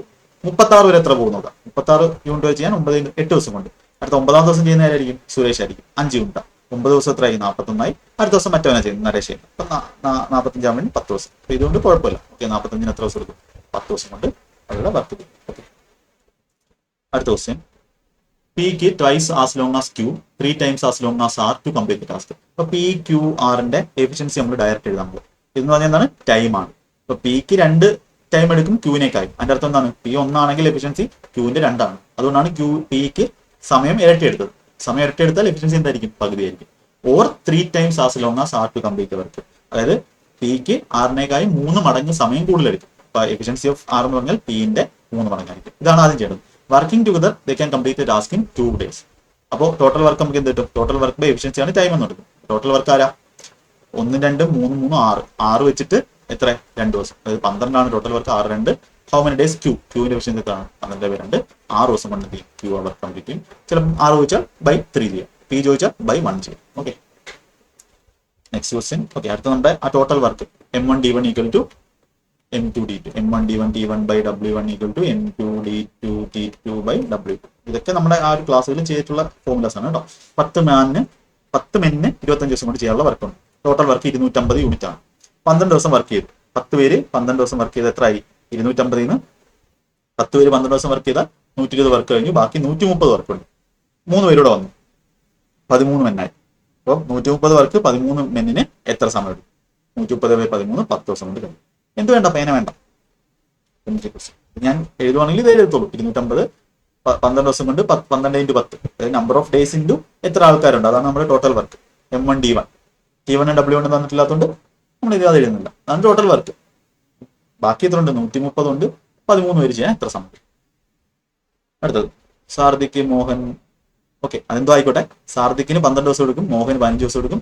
36 വരെ എത്ര പോകുന്നതാ. 36 യൂണിറ്റ് വെച്ച് ചെയ്യാൻ 8 ദിവസം കൊണ്ട്. അടുത്ത 9-ാം ദിവസം ചെയ്യുന്ന ആരായിരിക്കും? സുരേഷ് ആയിരിക്കും. 5 യൂണിറ്റ്. 9 ദിവസം എത്രയായി? 41 ആയി. അടുത്ത ദിവസം മറ്റവനാ ചെയ്യുന്നത്, നരേഷ് ചെയ്യുന്നത്. അപ്പൊ 45 ആവുമ്പോൾ 10 ദിവസം. അപ്പൊ ഇതുകൊണ്ട് കുഴപ്പമില്ല. ഓക്കെ, 45ന് എത്ര ദിവസം എടുക്കും? 10 ദിവസം കൊണ്ട് അവരുടെ വർക്ക് ചെയ്യും. ഓക്കെ, അടുത്ത question. P twice as long as Q, 3 times as long as R to complete the task. അപ്പൊ PQRന്റെ എഫിഷ്യൻസി നമ്മൾ ഡയറക്റ്റ് എഴുതാൻ പോകും. ഇതെന്ന് പറഞ്ഞാൽ എന്താണ്? ടൈമാണ്. അപ്പൊ Pക്ക് 2 ടൈം എടുക്കും Qനേക്കായി. അതിന്റെ അർത്ഥം എന്താണ്? P 1 ആണെങ്കിൽ എഫിഷ്യൻസി Qന്റെ 2 ആണ്. അതുകൊണ്ടാണ് Pക്ക് സമയം ഇരട്ടി എടുത്തത്. സമയം ഇരട്ടി എടുത്താൽ എഫിഷ്യൻസി എന്തായിരിക്കും? പകുതിയായിരിക്കും. Or 3 times as long as R to complete the work. അതായത് Pക്ക് ആറിനേക്കായി 3 മടങ്ങ് സമയം കൂടുതലെടുക്കും. അപ്പൊ എഫിഷ്യൻസി ഓഫ് R എന്ന് പറഞ്ഞാൽ Pന്റെ 3 മടങ്ങായിരിക്കും. ഇതാണ് ആദ്യം ചെയ്യേണ്ടത്. Working together they can complete the task in 2 days. അപ്പോൾ ടോട്ടൽ വർക്ക് നമുക്ക് എന്ത് കിട്ടും? ടോട്ടൽ വർക്ക് ബൈ എഫിഷ്യൻസി ആണ് ടൈം എന്ന് എടുക്കും. ടോട്ടൽ വർക്ക് ആരാ? 1 2 3 3 6 6 വെച്ചിട്ട് എത്ര? 2 ദിവസം. അതായത് 12 ആണ് total work. 6 2 how many days Qന്റെ എഫിഷ്യൻസി എത്രയാണ്? 12/2. 6 ദിവസം കൊണ്ട് ചെയ്യും Q വർക്ക് കംപ്ലീറ്റ് ചെയ്യും. ചിലപ്പോൾ 6 ചോദിച്ചാൽ ബൈ 3 ചെയ്യാം, P ചോദിച്ചാൽ ബൈ 1 ചെയ്യാം. Okay, next question. ഓക്കെ, അടുത്ത നമ്മുടെ ആ total work M1 D1 equal to M2 D2. M1 D1 T1 by W1 equal to M2 D2 T2 by W2. ഇതൊക്കെ നമ്മുടെ ആ ഒരു ക്ലാസ്സുകളിൽ ചെയ്തിട്ടുള്ള ഫോർമുലാസ് ആണ് കേട്ടോ. 10 മെന്നിന് 25 ദിവസം കൊണ്ട് ചെയ്യാനുള്ള വർക്കുണ്ട്. ടോട്ടൽ വർക്ക് 250 യൂണിറ്റ് ആണ്. 12 ദിവസം വർക്ക് ചെയ്തു. 10 പേര് 12 ദിവസം വർക്ക് ചെയ്ത് എത്രയായി? 250ന്ന് 10 പേര് 12 ദിവസം വർക്ക് ചെയ്താൽ 120 വർക്ക് കഴിഞ്ഞു. ബാക്കി 130 വർക്ക് ഉണ്ട്. 3 പേരോടെ വന്നു, 13 മെന്നായി. അപ്പോൾ 130 വർക്ക് 13 മെന്നിന് എത്ര സമയം എടുക്കും? 130/13 10 ദിവസം കൊണ്ട് കഴിഞ്ഞു. എന്ത് വേണ്ട? പേന വേണ്ട. ഞാൻ എഴുതുവാണെങ്കിൽ ഇതേ എഴുതത്തുള്ളൂ. 250 12 ദിവസം കൊണ്ട് 12 × 10, അതായത് നമ്പർ ഓഫ് ഡേയ്സ് ഇൻറ്റു എത്ര ആൾക്കാരുണ്ട്, അതാണ് നമ്മുടെ total work. M1 D1 T1 W1 തന്നിട്ടില്ലാത്തതുകൊണ്ട് നമ്മൾ ഇത് അത് എഴുതുന്നില്ല. അതാണ് ടോട്ടൽ വർക്ക്. ബാക്കി എത്ര ഉണ്ട്? 130 ഉണ്ട്. 13 പേര് ചെയ്യാൻ എത്ര സമയം? അടുത്തത് സാർദിക്ക് മോഹൻ. ഓക്കെ, അതെന്തോ ആയിക്കോട്ടെ. സാർദിക്കിന് 12 ദിവസം എടുക്കും, മോഹൻ 15 ദിവസം എടുക്കും.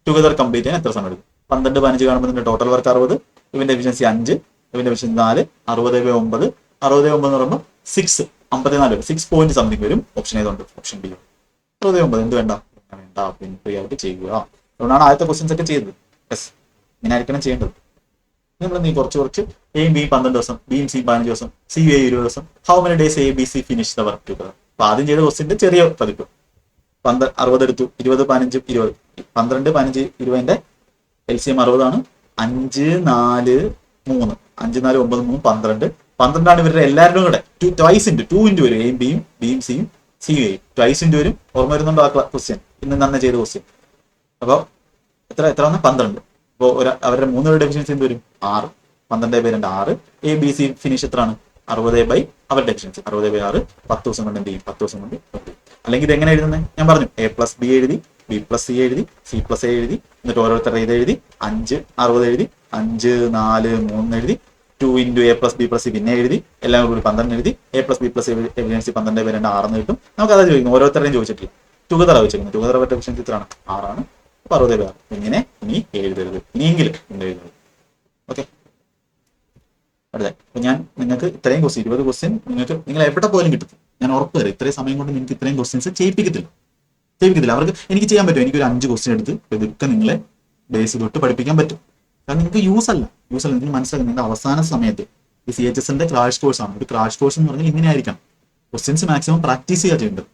ടുഗദർ കംപ്ലീറ്റ് ചെയ്യാൻ എത്ര സമയം എടുക്കും? 12 15 കാണുമ്പോൾ ഇതിന്റെ ടോട്ടൽ വർക്ക് 60, ഇവന്റെ എഫിഷ്യൻസി 5, ഇവന്റെ എഫിഷ്യൻസി 4, 60/9. 60/9 എന്ന് പറയുമ്പോൾ 6 54 6 പോയിന്റ് സംതിങ് വരും. ഓപ്ഷൻ ഏതുണ്ട്? Option B. 60/9 എന്ത് വേണ്ട? വേണ്ട, ഫ്രീ ആയിട്ട് ചെയ്യുക. അതുകൊണ്ടാണ് ആദ്യത്തെ ക്വസ്റ്റ്യൻസ് ഒക്കെ ചെയ്തത്. യെസ്, ഇങ്ങനെ ആയിരിക്കണം ചെയ്യേണ്ടത്. നമ്മൾ കുറച്ച് എയും ബിയും 12 ദിവസം, ബിയും സിയും 15 ദിവസം, സി എ 20 ദിവസം. How many days A B C finish the work together? അപ്പൊ ആദ്യം ചെയ്ത ക്വസ്റ്റ്യന്റെ ചെറിയ പതിപ്പ്. 60 എടുത്തു, 20 15 20 12 15 20ന്റെ LCM 60 ആണ്. 5 4 3 5 4 9 3 12. 12 ആണ് ഇവരുടെ എല്ലാവരും കൂടെ. 2 ഇൻറ്റു വരും. എയും ബിയും ബിയും സിയും സിയും എയും ട്വൈസ് ഇൻറ്റു വരും. ഓർമ്മ വരുന്നുണ്ടോ ആ ക്വസ്റ്റ്യൻ? ഇന്ന് തന്നെ ചെയ്ത ക്വസ്റ്റ്യൻ. അപ്പോൾ എത്ര വന്ന് 12. അപ്പോൾ അവരുടെ 3 പേരുടെ എഫിഷ്യൻസി എന്ത് വരും? 6. 12/2 6. എ ബി സി ഫിനിഷ് എത്രയാണ്? 60/, അവരുടെ എഫിഷ്യൻസി 60/6. 10 ദിവസം കൊണ്ട് എന്ത് ചെയ്യും? 10 ദിവസം കൊണ്ട്. അല്ലെങ്കിൽ ഇത് എങ്ങനെ എഴുതുന്നത്? ഞാൻ പറഞ്ഞു, A+B എഴുതി, B+C എഴുതി, C+A എഴുതി, എന്നിട്ട് ഓരോരുത്തരുടെ ഇത് എഴുതി, 5 60 എഴുതി, 5 4 3 എഴുതി, 2 ഇൻറ്റു A+B+C പിന്നെ എഴുതി, എല്ലാം കൂടി 12 എഴുതി. A+B+C എഫിഷ്യൻസി 12/2 6 എന്നും കിട്ടും. നമുക്ക് അതാ ചോദിക്കുന്നു, ഓരോരുത്തരുടെയും ചോദിച്ചിട്ടില്ല. ടുഗദർ ചോദിക്കുന്നത്. ടുഗദർ അവരുടെ എഫിഷ്യൻസി എത്രയാണ്? 6 ആണ്. 60/6. ഇങ്ങനെ ഇനി എഴുതരുത്, ഇനിയെങ്കിലും ഇന്ന് എഴുതരുത്. ഓക്കെ, അടുത്ത. അപ്പൊ ഞാൻ നിങ്ങൾക്ക് ഇത്രയും ക്വസ്റ്റ്യൻ 20 ക്വസ്റ്റ്യൻ നിങ്ങൾ എവിടെ പോലും കിട്ടും. ഞാൻ ഉറപ്പ് തരാം, ഇത്രയും സമയം കൊണ്ട് നിങ്ങൾക്ക് ഇത്രയും ക്വസ്റ്റ്യൻസ് ചെയ്യിപ്പിക്കത്തില്ല. അവർക്ക് എനിക്ക് ചെയ്യാൻ പറ്റും. എനിക്കൊരു 5 ക്വസ്റ്റ്യൻ എടുത്ത് ഇതൊക്കെ നിങ്ങളെ ബേസ് തൊട്ട് പഠിപ്പിക്കാൻ പറ്റും. കാരണം നിങ്ങൾക്ക് യൂസ് അല്ല നിങ്ങൾക്ക് മനസ്സിലാക്കും. നിങ്ങളുടെ അവസാന സമയത്ത് ഈ CHSന്റെ ക്രാഷ് കോഴ്സ് ആണ്. ഒരു ക്രാഷ് കോഴ്സ് എന്ന് പറഞ്ഞാൽ ഇങ്ങനെ ആയിരിക്കണം. ക്വസ്റ്റ്യൻസ് മാക്സിമം പ്രാക്ടീസ് ചെയ്യാൻ ചെയ്യേണ്ടത്.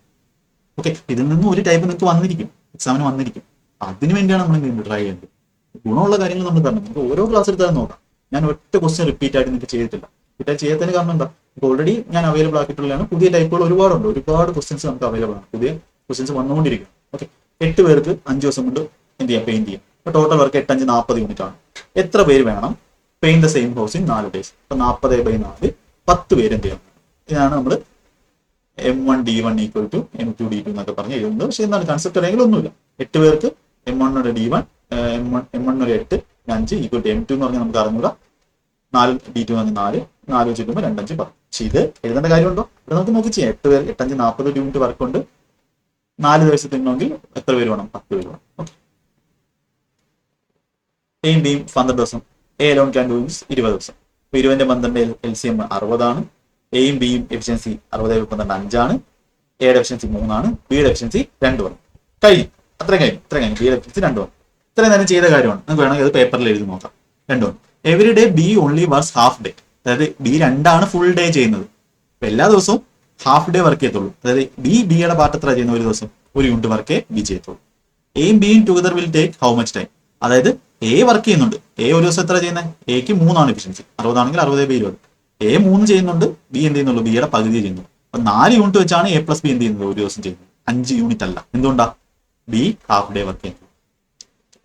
ഓക്കെ, ഇതിൽ നിന്നും ഒരു ടൈപ്പ് നിങ്ങൾക്ക് വന്നിരിക്കും, എക്സാമിന് വന്നിരിക്കും. അതിന് വേണ്ടിയാണ് നമ്മൾ ട്രൈ ചെയ്യേണ്ടത്. ഗുണമുള്ള കാര്യങ്ങൾ നമ്മൾ തരണം. നമുക്ക് ഓരോ ക്ലാസ് എടുത്താൽ നോക്കാം. ഞാൻ ഒറ്റ ക്വസ്റ്റ്യൻ റിപ്പീറ്റ് ആയിട്ട് നിങ്ങൾക്ക് ചെയ്തിട്ടില്ല. റിപ്പീറ്റ് ചെയ്യാത്തതിന് കാരണം എന്താ? ഇപ്പോൾ ഓൾറെഡി ഞാൻ അവൈലബിൾ ആക്കിയിട്ടുള്ളതാണ്. പുതിയ ടൈപ്പുകൾ ഒരുപാടുണ്ട്. ഒരുപാട് ക്വസ്റ്റ്യൻസ് നമുക്ക് അവൈലബിൾ ആണ്. പുതിയ ക്വസ്റ്റ്യൻസ് വന്നുകൊണ്ടിരിക്കും. ഓക്കെ, 8 പേർക്ക് 5 ദിവസം കൊണ്ട് എന്ത് ചെയ്യാം? പെയിന്റ് ചെയ്യാം. അപ്പോൾ ടോട്ടൽ വർക്ക് 8 5 40 യൂണിറ്റ് ആണ്. എത്ര പേര് വേണം? Pain the same house in 4 days. അപ്പൊ 40/4 10 പേര് എന്ത് ചെയ്യണം. ഇതാണ് നമ്മൾ M1D1 ഈക്വൽ ടു M2D2 എന്നൊക്കെ പറഞ്ഞ് എഴുതുന്നത്. പക്ഷെ എന്താണ് കൺസെപ്റ്റ് അല്ലെങ്കിൽ ഒന്നുമില്ല. 8 പേർക്ക് M1 ഒരു D1, M1 ഒരു 8, 5 ഈക്വൽ ടു M2 എന്ന് പറഞ്ഞാൽ നമുക്ക് അറിഞ്ഞൂടാ. 4 D2 എന്ന് പറഞ്ഞാൽ 4 വെച്ച് കിട്ടുമ്പോൾ 2 5 10. പക്ഷെ ഇത് എഴുതേണ്ട കാര്യമുണ്ടോ? ഇവിടെ നമുക്ക് നോക്കി ചെയ്യാം. 8 പേർ 8 5 40 യൂണിറ്റ് വർക്ക് ഉണ്ട്. 4 ദിവസത്തിൽ തിന്നണമെങ്കിൽ എത്ര പേര് വേണം? 10 പേര് വേണം. ഓക്കെ, എയും ബിയും 12 ദിവസം. എ ലോൺ ക്യാൻ ഡു 20 ദിവസം. 20ന്റെ 12 LCM 60 ആണ്. എയും ബിയും എഫിഷ്യൻസി 60/12 5 ആണ്. എയുടെ എഫിഷ്യൻസി 3 ആണ്. ബിയുടെ എഫിഷ്യൻസി 2 ആണ്. കഴിഞ്ഞു. ഇത്രയും കഴിഞ്ഞു. ബിയുടെ എഫിഷ്യൻസി 2 ആണ്. ഇത്രയും നേരം ചെയ്ത കാര്യമാണ്. നമുക്ക് വേണമെങ്കിൽ അത് പേപ്പറിൽ എഴുതി നോക്കാം. 2 ആണ്. Every day B only works half day. അതായത് ബി 2 ആണ് ഫുൾ ഡേ ചെയ്യുന്നത്. എല്ലാ ദിവസവും ഹാഫ് ഡേ വർക്ക് ചെയ്യത്തുള്ളൂ. അതായത് ബിയുടെ പാർട്ട് എത്ര ചെയ്യുന്ന ഒരു ദിവസം? 1 യൂണിറ്റ് വർക്കേ ബി ചെയ്യത്തുള്ളൂ. എയും ബിയും together will take how much time? അതായത് എ വർക്ക് ചെയ്യുന്നുണ്ട്. എ ഒരു ദിവസം എത്ര ചെയ്യുന്നത്? എക്ക് 3 ആണ് എഫിഷ്യൻസി. 60 ആണെങ്കിൽ 60/20. എ 3 ചെയ്യുന്നുണ്ട്. ബി എന്ത് ചെയ്യുന്നുള്ളൂ? ബിയുടെ പകുതി ചെയ്യുന്നു. അപ്പൊ 4 യൂണിറ്റ് വെച്ചാണ് എ പ്ലസ് ബി എന്ത് ചെയ്യുന്നത്? ഒരു ദിവസം ചെയ്യുന്നത്. 5 യൂണിറ്റ് അല്ല. എന്തുകൊണ്ടാ? ബി ഹാഫ് ഡേ വർക്ക് ചെയ്യുന്നത്.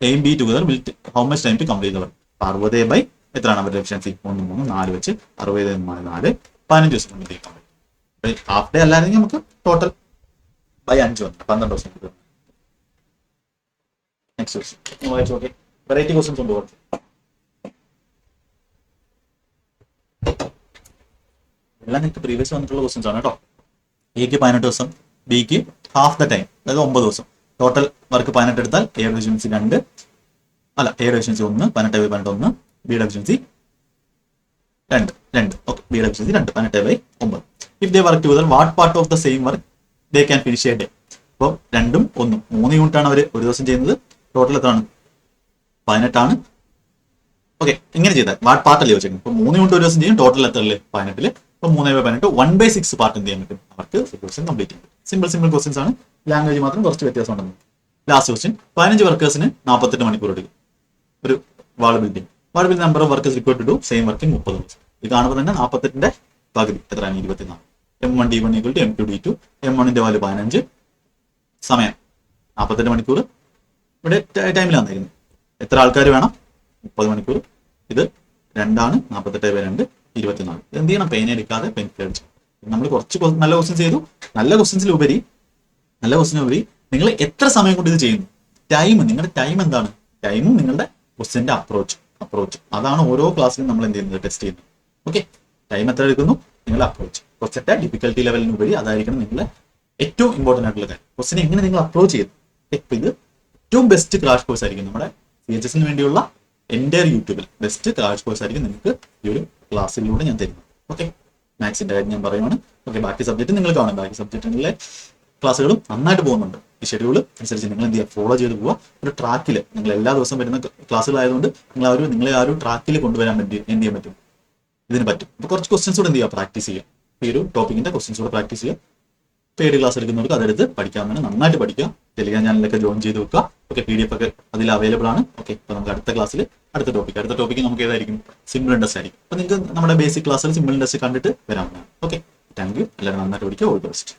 എയും B together will how much time to complete the work? 60 എത്രയാണ് അവരുടെ എഫിഷ്യൻസി? 3 3 4 വെച്ച് 60/4 15 ദിവസം കൊണ്ട് തീർക്കാൻ പറ്റും. ഹാഫ് ഡേ അല്ലായിരുന്നെങ്കിൽ നമുക്ക് ടോട്ടൽ ബൈ 5 വന്നു 12 ദിവസം കിട്ടും. Next question. Okay, variety questions ഉണ്ട് കുറച്ച്. എല്ലാം നിങ്ങൾക്ക് പ്രീവിയസ് വന്നിട്ടുള്ള ക്വസ്റ്റ്യൻസ് ആണ് കേട്ടോ. എക്ക് 18 ദിവസം, ബിക്ക് ഹാഫ് ദ ടൈം, അതായത് 9 ദിവസം. ടോട്ടൽ വർക്ക് 18 എടുത്താൽ എയുടെ എഫിഷ്യൻസി 2 അല്ല, എയുടെ എഫിഷ്യൻസി 1, 18/1, ബിയുടെ എഫിഷ്യൻസി 2. ഓക്കെ, ബിയുടെ efficiency 2, 18/9. If they work together what part of the same work they can finish A day? അപ്പോൾ 2ഉം 1ഉം 3 യൂണിറ്റ് ആണ് അവർ ഒരു ദിവസം ചെയ്യുന്നത്. ടോട്ടൽ എത്രയാണ്? 18 ആണ്. ഓക്കെ, ഇങ്ങനെ ചെയ്താൽ വാട്ട് പാർട്ട് അല്ലേ വെച്ചേക്കുന്നത്? അപ്പോൾ 3 യൂണിറ്റ് ഒരു ദിവസം ചെയ്യും. ടോട്ടൽ എത്ര അല്ലേ? 18. അപ്പോൾ 3/18 1/6 പാർട്ട് എന്ത് ചെയ്യാൻ പറ്റും? അവർക്ക് ക്വസ്റ്റ്യൻ കംപ്ലീറ്റ് ചെയ്യും. സിമ്പിൾ ക്വസ്റ്റ്യൻസ് ആണ്. ലാംഗ്വേജ് മാത്രം കുറച്ച് വ്യത്യാസം ഉണ്ടെന്ന്. Last question. 15 വർക്കേഴ്സിന് 48 മണിക്കൂർ എടുക്കും ഒരു wall building. Wall building number of workers required to do same work in 30 ദിവസം. ഇത് കാണുമ്പോൾ തന്നെ 48ന്റെ പകുതി എത്രയാണ്? 24. M1D1 equal to M2D2. M1ന്റെ value 15, സമയം 48 മണിക്കൂർ. ഇവിടെ ടൈമിൽ വന്നിരിക്കുന്നത് എത്ര ആൾക്കാർ വേണം? 30 മണിക്കൂർ. ഇത് 2 48/2 24. എന്ത് ചെയ്യണം? പെയിൻ എടുക്കാതെ പെൻസിൽ അടിച്ചു. നമ്മൾ കുറച്ച് നല്ല ക്വസ്റ്റ്യൻസ് ചെയ്തു. നല്ല ക്വസ്റ്റ്യൻസിലുപരി നിങ്ങൾ എത്ര സമയം കൊണ്ട് ഇത് ചെയ്യുന്നു? നിങ്ങളുടെ ടൈം എന്താണ്? ടൈമും നിങ്ങളുടെ ക്വസ്റ്റ്യന്റെ അപ്രോച്ച് അതാണ് ഓരോ ക്ലാസ്സിലും നമ്മൾ എന്ത് ചെയ്യുന്നത്? ടെസ്റ്റ് ചെയ്യുന്നത്. ഓക്കെ, ടൈം എത്ര എടുക്കുന്നു? നിങ്ങളുടെ അപ്രോച്ച്. ക്വസ്റ്റ്യന്റെ ഡിഫിക്കൽട്ടി ലെവലിനുപരി അതായിരിക്കണം നിങ്ങളുടെ ഏറ്റവും ഇമ്പോർട്ടൻ്റ് ആയിട്ടുള്ള കാര്യം. ക്വസ്റ്റ്യൻ എങ്ങനെ നിങ്ങൾ അപ്രോച്ച് ചെയ്തു? ഇപ്പൊ ഇത് ഏറ്റവും ബെസ്റ്റ് ക്രാഷ് കോഴ്സ് ആയിരിക്കും. നമ്മുടെ CHSന് വേണ്ടിയുള്ള എൻ്റെ യൂട്യൂബിൽ ബെസ്റ്റ് ക്രാഷ് കോഴ്സ് ആയിരിക്കും നിങ്ങൾക്ക് ഈ ഒരു ക്ലാസ്സിലൂടെ ഞാൻ തരുന്നത്. ഓക്കെ, മാത്സിന്റെ കാര്യം ഞാൻ പറയുവാണ്. ഓക്കെ, ബാക്കി സബ്ജക്റ്റ് നിങ്ങൾ കാണും. ബാക്കി സബ്ജക്റ്റിലെ ക്ലാസ്സുകളും നന്നായിട്ട് പോകുന്നുണ്ട്. ഈ ഷെഡ്യൂൾ അനുസരിച്ച് നിങ്ങൾ എന്ത് ചെയ്യുക? ഫോളോ ചെയ്ത് പോവുക. ഒരു ട്രാക്കിൽ നിങ്ങൾ എല്ലാ ദിവസവും വരുന്ന ക്ലാസ്സുകളായതുകൊണ്ട് നിങ്ങളെ ആ ഒരു ട്രാക്കിൽ കൊണ്ടുവരാൻ എന്ത് ചെയ്യാൻ പറ്റും? ഇതിന് പറ്റും. അപ്പോൾ കുറച്ച് ക്വസ്റ്റ്യൻസ് കൂടെ എന്ത് ചെയ്യുക? പ്രാക്ടീസ് ചെയ്യുക. ഈ ഒരു ടോപ്പിക്കിന്റെ ക്വസ്റ്റ്യൻസ് കൂടെ പ്രാക്ടീസ് ചെയ്യുക. പെയ്ഡ് ക്ലാസ് എടുക്കുന്നവർക്ക് അതെടുത്ത് പഠിക്കാവുന്നതാണ്. നന്നായിട്ട് പഠിക്കുക. ടെലിഗ്രാം ചാനലിലൊക്കെ ജോയിൻ ചെയ്ത് വെക്കുക. ഓക്കെ, PDF ഒക്കെ അതിൽ അവൈലബിൾ ആണ്. ഓക്കെ, ഇപ്പോൾ നമുക്ക് അടുത്ത ക്ലാസ്സിൽ അടുത്ത ടോപ്പിക്ക് നമുക്ക് ഏതായിരിക്കും? സിമ്പിൾ ഇൻഡസ്റ്റ് ആയിരിക്കും. അപ്പോൾ നിങ്ങൾക്ക് നമ്മുടെ ബേസിക് ക്ലാസ്സിൽ സിമ്പിൾ ഇൻഡസ്റ്റ് കണ്ടിട്ട് വരാവുന്നതാണ്. Okay, thank you. എല്ലാവരും നന്നായിട്ട് പഠിക്കുക. All the best.